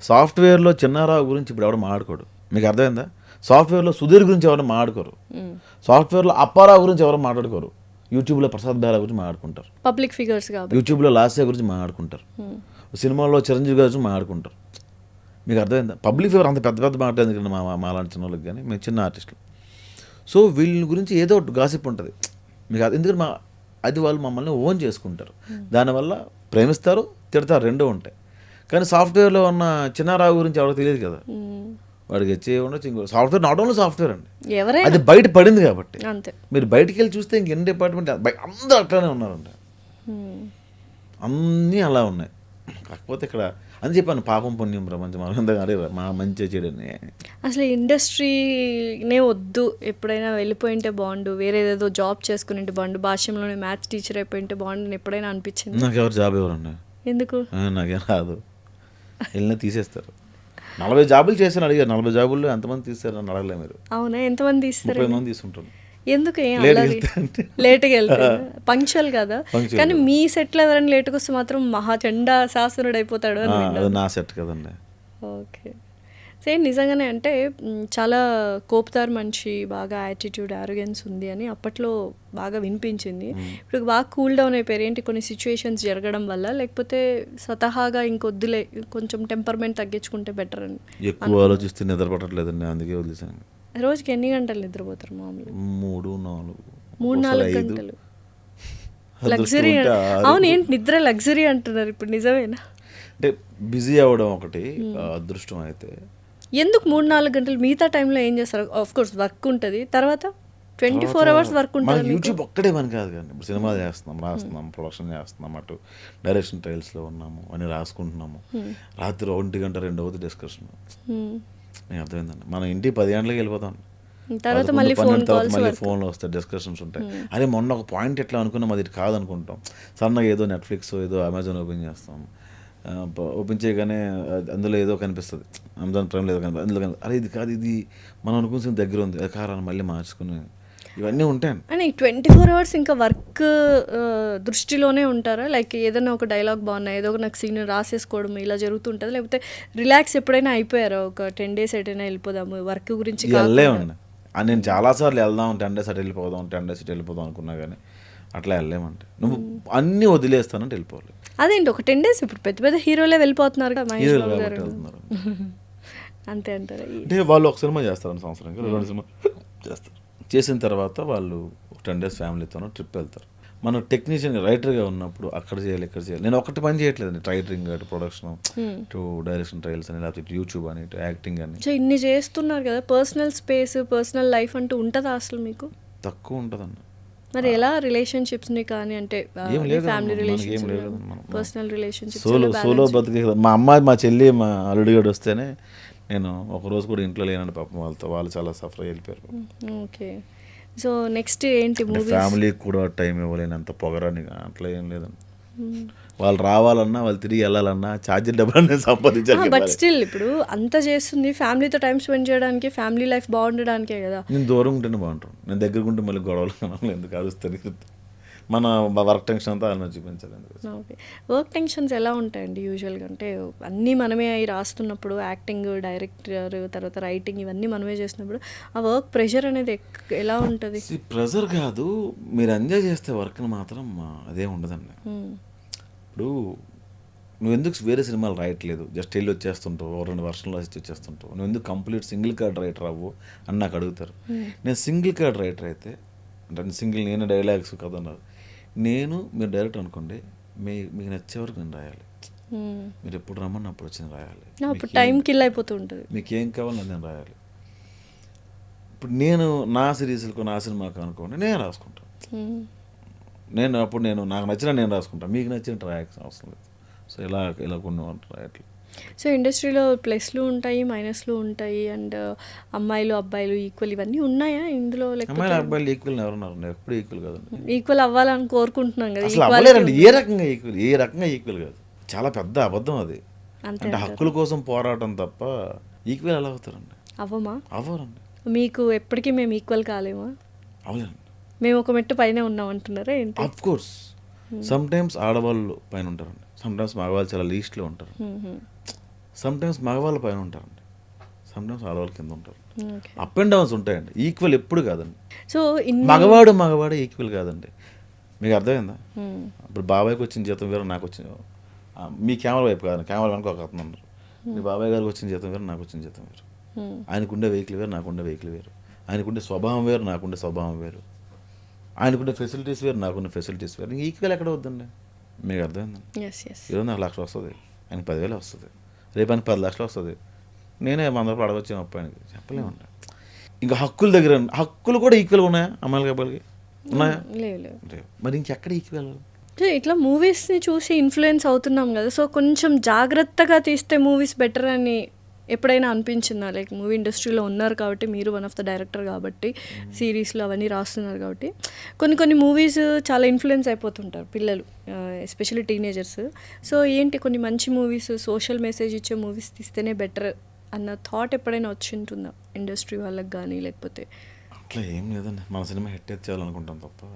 సాఫ్ట్వేర్లో చిన్నారావు గురించి ఇప్పుడు ఎవరు మాట్లాడుకోడు, మీకు అర్థమైందా? సాఫ్ట్వేర్లో సుధీర్ గురించి ఎవరు మాట్లాడుకోరు, సాఫ్ట్వేర్లో అప్పారావు గురించి ఎవరు మాట్లాడుకోరు, యూట్యూబ్లో ప్రసాద్ బేరా గురించి మాట్లాడుకుంటారు, పబ్లిక్ ఫిగర్స్ యూట్యూబ్లో లాస్య గురించి మాట్లాడుకుంటారు, సినిమాలో చిరంజీవి గారి గురించి మాట్లాడుకుంటారు. మీకు అర్థమైందా? పబ్లిక్ ఫిగర్ అంత పెద్ద పెద్ద మాట్లాడేది మాలాంటి చిన్న వాళ్ళకి, కానీ మేము చిన్న ఆర్టిస్టులు. సో వీళ్ళ గురించి ఏదో ఒకటి గాసిప్ ఉంటుంది మీకు. ఎందుకంటే అది వాళ్ళు మమ్మల్ని ఓన్ చేసుకుంటారు, దానివల్ల ప్రేమిస్తారు, తిడతారు, రెండూ ఉంటాయి. కానీ సాఫ్ట్వేర్లో ఉన్న చిన్నారావు గురించి ఎవరికి తెలియదు కదా, వాడికి వచ్చే ఉండొచ్చు. సాఫ్ట్వేర్ నాట్ ఓన్లీ సాఫ్ట్వేర్ అండి, అది బయట పడింది కాబట్టి. మీరు బయటికి వెళ్ళి చూస్తే ఇంక ఎన్ని డిపార్ట్మెంట్ అందరూ అట్లానే ఉన్నారండి, అన్నీ అలా ఉన్నాయి. కాకపోతే ఇక్కడ అని చెప్పాను, పాపం పుణ్యం ప్రపంచం అరే మా మంచి చెడని. అసలు ఇండస్ట్రీనే వద్దు, ఎప్పుడైనా వెళ్ళిపోయింటే బాగుండు, వేరే ఏదేదో జాబ్ చేసుకుని బాగుండు, భాష్యంలోనే మ్యాథ్స్ టీచర్ అయిపోయింటే బాగుండు అని ఎప్పుడైనా అనిపించింది? నాకు ఎవరు జాబ్ ఎవరండి? ఎందుకు? నాకేం రాదు, వెళ్ళినా తీసేస్తారు. 40 జాబులు చేశాను అడిగారు, 40 జాబుల్లో ఎంతమంది తీస్తారు అని అడగలే మీరు. అవునా, ఎంతమంది తీస్తారు? 30 మంది తీసుకుంటారు. ఎందుకు? లేట్గా వెళ్తారు, పంక్చువల్ కదా. కానీ మీ సెట్లో ఎవరైనా లేట్గా వస్తే మాత్రం మహా చండా శాసనుడు అయిపోతాడు అని. అది నా సెట్ కదండి. ఓకే, సేమ్ నిజంగానే. అంటే చాలా కోపుతారు మనిషి, బాగా యాటిట్యూడ్, ఆరోగెన్స్ ఉంది అని అప్పట్లో బాగా వినిపించింది. ఇప్పుడు బాగా కూల్ డౌన్ అయిపోయారు. ఏంటి, కొన్ని సిచ్యువేషన్స్ జరగడం వల్ల, లేకపోతే స్వతహాగా ఇంకొద్దులే కొంచెం టెంపర్మెంట్ తగ్గించుకుంటే బెటర్ అని? ఎక్కువ ఆలోచిస్తే నిద్ర పట్టట్లేదండి, అందుకే వదిలేసాను. రోజుకి ఎన్ని గంటలు నిద్రపోతారు మామూలుగా? 3-4 గంటలు. లగ్జరీ? అవును, ఏంటి నిద్ర లగ్జరీ అంటున్నారు ఇప్పుడు, నిజమేనా? అంటే బిజీ అవ్వడం ఒకటి అదృష్టం అయితే. ఎందుకు 3-4 గంటలు? మిగతా టైంలో ఏం చేస్తారు? ఆఫ్ కోర్స్ వర్క్ ఉంటుంది, తర్వాత 24 hours వర్క్ ఉంటుంది. యూట్యూబ్ ఒక్కడే పని కాదు కానీ, ఇప్పుడు సినిమా చేస్తున్నాం, రాస్తున్నాం, ప్రొడక్షన్ చేస్తున్నాం, అటు డైరెక్షన్ ట్రయల్స్లో ఉన్నాము అని రాసుకుంటున్నాము. రాత్రి 1 గంట 2 అవుతుంది డిస్కషన్. నేను అర్థమైందండి, మనం ఇంటికి 10 గంటలకు వెళ్ళిపోతాం, తర్వాత మళ్ళీ ఫోన్లో వస్తాయి, డిస్కషన్స్ ఉంటాయి. అరే మొన్న ఒక పాయింట్ ఎట్లా అనుకున్నాం, అది కాదనుకుంటాం. సన్నగా ఏదో నెట్ఫ్లిక్స్ ఏదో అమెజాన్ ఓపెన్ చేస్తాం, ఓపెన్ చేయగానే అందులో ఏదో కనిపిస్తుంది, అమెజాన్ ప్రైమ్ ఏదో కనిపిస్తుంది, అందులో అరే ఇది కాదు, ఇది మనం అనుకున్న దగ్గర ఉంది, అది కారాన్ని మళ్ళీ మార్చుకుని ఇవన్నీ ఉంటాయండి. అని 24 hours ఇంకా వర్క్ దృష్టిలోనే ఉంటారా? లైక్ ఏదైనా ఒక డైలాగ్ బాగున్నా, ఏదో ఒక నాకు సీన్ రాసేసుకోవడం ఇలా జరుగుతుంటుంది, లేకపోతే రిలాక్స్ ఎప్పుడైనా అయిపోయారా? ఒక 10 days ఎటైనా వెళ్ళిపోదాము వర్క్ గురించి? వెళ్ళలేమండి, నేను చాలాసార్లు వెళ్దాం, 10 days అటు వెళ్ళిపోదాం, 10 days ఇటు వెళ్ళిపోదాం అనుకున్నా కానీ అట్లా వెళ్ళలేమంటే, నువ్వు అన్నీ వదిలేస్తానంటే వెళ్ళిపోవాలి. అదేంటి ఒక 10 days? ఇప్పుడు పెద్ద పెద్ద హీరోలే వెళ్ళిపోతున్నారు కదా, మహేష్ బాబు గారు. అంతే అంటారా? అంటే వాళ్ళు ఒక సినిమా చేస్తారు సంవత్సరానికి, 2 సినిమా చేస్తారు. చేసిన తర్వాత వాళ్ళు 10 days ఫ్యామిలీతోనో ట్రిప్ వెళ్తారు. మనం టెక్నీషియన్ రైటర్గా ఉన్నప్పుడు అక్కడ చేయాలి, ఇక్కడ చేయాలి. నేను ఒకటి పని చేయట్లేదండి, రైటరింగ్, అటు ప్రొడక్షన్, టు డైరెక్షన్ ట్రయల్స్ అని, లేకపోతే యూట్యూబ్ అని, ఇటు యాక్టింగ్ అని. సో ఇన్ని చేస్తున్నారు కదా, పర్సనల్ స్పేస్, పర్సనల్ లైఫ్ అంటూ ఉంటుందా అసలు మీకు? తక్కువ ఉంటుందండి. మరి ఎలా రిలేషన్షిప్స్ని కానీ, అంటే family relationships, personal relationships? Solo బతికే కదా. మా అమ్మాయి, మా చెల్లి, మా అల్లుడిగాడు వస్తేనే నేను ఒకరోజు కూడా ఇంట్లో లేనండి పాపం, వాళ్ళు చాలా సఫర్ అయిపోయారు. ఓకే, సో నెక్స్ట్ ఏంటి మూవీస్? ఫ్యామిలీకి కూడా టైం ఇవ్వలేనంత పొగరాని అట్లా ఏం లేదండి. వాళ్ళు రావాలన్నా, వాళ్ళు తిరిగి వెళ్ళాలన్నా ఛార్జీలు డబ్బులు సంపాదించాలి. బట్ స్టిల్ ఇప్పుడు అంత చేస్తుంది ఫ్యామిలీతో టైం స్పెండ్ చేయడానికి, ఫ్యామిలీ లైఫ్ బాగుండడానికే కదా. నేను దూరం ఉంటేనే బాగుంటాను, నేను దగ్గరకు ఉంటే మళ్ళీ గొడవలు ఎందుకు అరుస్తుంది. మన వర్క్ టెన్షన్ అంతా వాళ్ళని చూపించాలి. ఓకే, వర్క్ టెన్షన్స్ ఎలా ఉంటాయండి యూజువల్గా? అంటే అన్నీ మనమే అయి రాస్తున్నప్పుడు, యాక్టింగ్, డైరెక్టర్, తర్వాత రైటింగ్ ఇవన్నీ మనమే చేసినప్పుడు ఆ వర్క్ ప్రెషర్ అనేది ఎలా ఉంటుంది? ప్రెషర్ కాదు, మీరు ఎంజాయ్ చేస్తే వర్క్ని మాత్రం అదే ఉండదండి. ఇప్పుడు నువ్వు ఎందుకు వేరే సినిమాలు రాయట్లేదు, జస్ట్ వెళ్ళి వచ్చేస్తుంటావు, 2 వర్షంలో వచ్చేస్తుంటావు, నువ్వు ఎందుకు కంప్లీట్ సింగిల్ కార్డ్ రైటర్ అవ్వు అని నాకు అడుగుతారు. నేను సింగిల్ కార్డ్ రైటర్ అయితే, అంటే సింగిల్, నేను డైలాగ్స్ కదన్నారు, మీరు డైరెక్ట్ అనుకోండి, మీకు నచ్చే వరకు నేను రాయాలి, మీరు ఎప్పుడు రమ్మని అప్పుడు వచ్చి రాయాలి, అప్పుడు టైం కిల్ అయిపోతూ ఉంటుంది, మీకు ఏం కావాలో నేను రాయాలి. ఇప్పుడు నేను నా సిరీస్లకు, నా సినిమాకు అనుకోండి నేను రాసుకుంటాను, నేను నాకు నచ్చిన నేను రాసుకుంటాను, మీకు నచ్చినట్టు రాయాల్సిన అవసరం లేదు. సో ఇలా కొన్ని రాయట్లేదు. సో ఇండస్ట్రీలో ప్లస్లు ఉంటాయి, మైనస్లు ఉంటాయి, అండ్ అమ్మాయిలు అబ్బాయిలు ఈక్వల్ ఇవన్నీ ఉన్నాయా ఇందులో? అమ్మాయిలు అబ్బాయిలు ఈక్వల్ ఎవరున్నారు? ఎప్పుడు ఈక్వల్ కాదండి. ఈక్వల్ అవ్వాలని కోరుకుంటున్నాం కదా. అసలు అవ్వలేరండి, ఏ రకంగా ఈక్వల్ కాదు, చాలా పెద్ద అబద్ధం అది. అంటే హక్కుల కోసం పోరాటం తప్ప ఈక్వల్ ఎలా అవుతారండి? అవ్వరండి. మీకు ఎప్పటికీ మేము ఈక్వల్ కాలేమా? అవ్వలేండి, మేము ఒక మెట్టు పైన ఉన్నాం అంటున్నారా ఏంటి? ఆఫ్ కోర్స్ సమ్టైమ్స్ ఆడవాళ్ళు పైన ఉంటారండి, సమ్టైమ్స్ మగవాళ్ళు చాలా లీస్ట్లో ఉంటారు, సమ్టైమ్స్ మగవాళ్ళ పైన ఉంటారండి, సమ్టైమ్స్ ఆడవాళ్ళ కింద ఉంటారు. అప్ అండ్ డౌన్స్ ఉంటాయండి, ఈక్వల్ ఎప్పుడు కాదండి. సో మగవాడు ఈక్వల్ కాదండి, మీకు అర్థమైందా? ఇప్పుడు బాబాయ్కి వచ్చిన జీతం వేరు, నాకు వచ్చిన, మీ కెమెరా వైపు కాదు, కెమెరా వెనక ఒక అతను ఉన్నారు, మీ బాబాయ్ గారికి వచ్చిన జీతం వేరు, నాకు వచ్చిన జీతం వేరు, ఆయనకుండే వెహికల్ వేరు, నాకుండే వెహికల్ వేరు, ఆయనకుండే స్వభావం వేరు, నాకుండే స్వభావం వేరు, ఆయనకుండే ఫెసిలిటీస్ వేరు, నాకుండే ఫెసిలిటీస్ వేరు. ఈక్వల్ ఎక్కడ వద్దండి, మీకు అర్థమైందా? ఈరోజు నాకు 1,00,000 వస్తుంది, ఆయనకి 10,000 వస్తుంది, రేపు ఆయనకి 10 లక్షలు వస్తుంది, నేనే 100 రూపాయలు అడగొచ్చి 30 ఆయనకి చెప్పలేమండి. ఇంకా హక్కుల దగ్గర హక్కులు కూడా ఈక్వల్గా ఉన్నాయా అమ్మాయిలకి అబ్బాయిలకి? ఉన్నాయా? లేవు. మరి ఇంకెక్కడ ఈక్వల్? సో ఇట్లా మూవీస్ని చూసి ఇన్ఫ్లుయెన్స్ అవుతున్నాం కదా, సో కొంచెం జాగ్రత్తగా తీస్తే మూవీస్ బెటర్ అని ఎప్పుడైనా అనిపించిందా? లైక్ మూవీ ఇండస్ట్రీలో ఉన్నారు కాబట్టి, మీరు వన్ ఆఫ్ ద డైరెక్టర్ కాబట్టి, సిరీస్లో అవన్నీ రాస్తున్నారు కాబట్టి, కొన్ని మూవీస్ చాలా ఇన్ఫ్లుయెన్స్ అయిపోతుంటారు పిల్లలు, ఎస్పెషల్లీ టీనేజర్స్. సో ఏంటి కొన్ని మంచి మూవీస్, సోషల్ మెసేజ్ ఇచ్చే మూవీస్ తీస్తేనే బెటర్ అన్న థాట్ ఎప్పుడైనా వచ్చి ఉంటుందా ఇండస్ట్రీ వాళ్ళకి కానీ? లేకపోతే అట్లా ఏం లేదండి, మన సినిమా హిట్ చేయాలనుకుంటాం తప్ప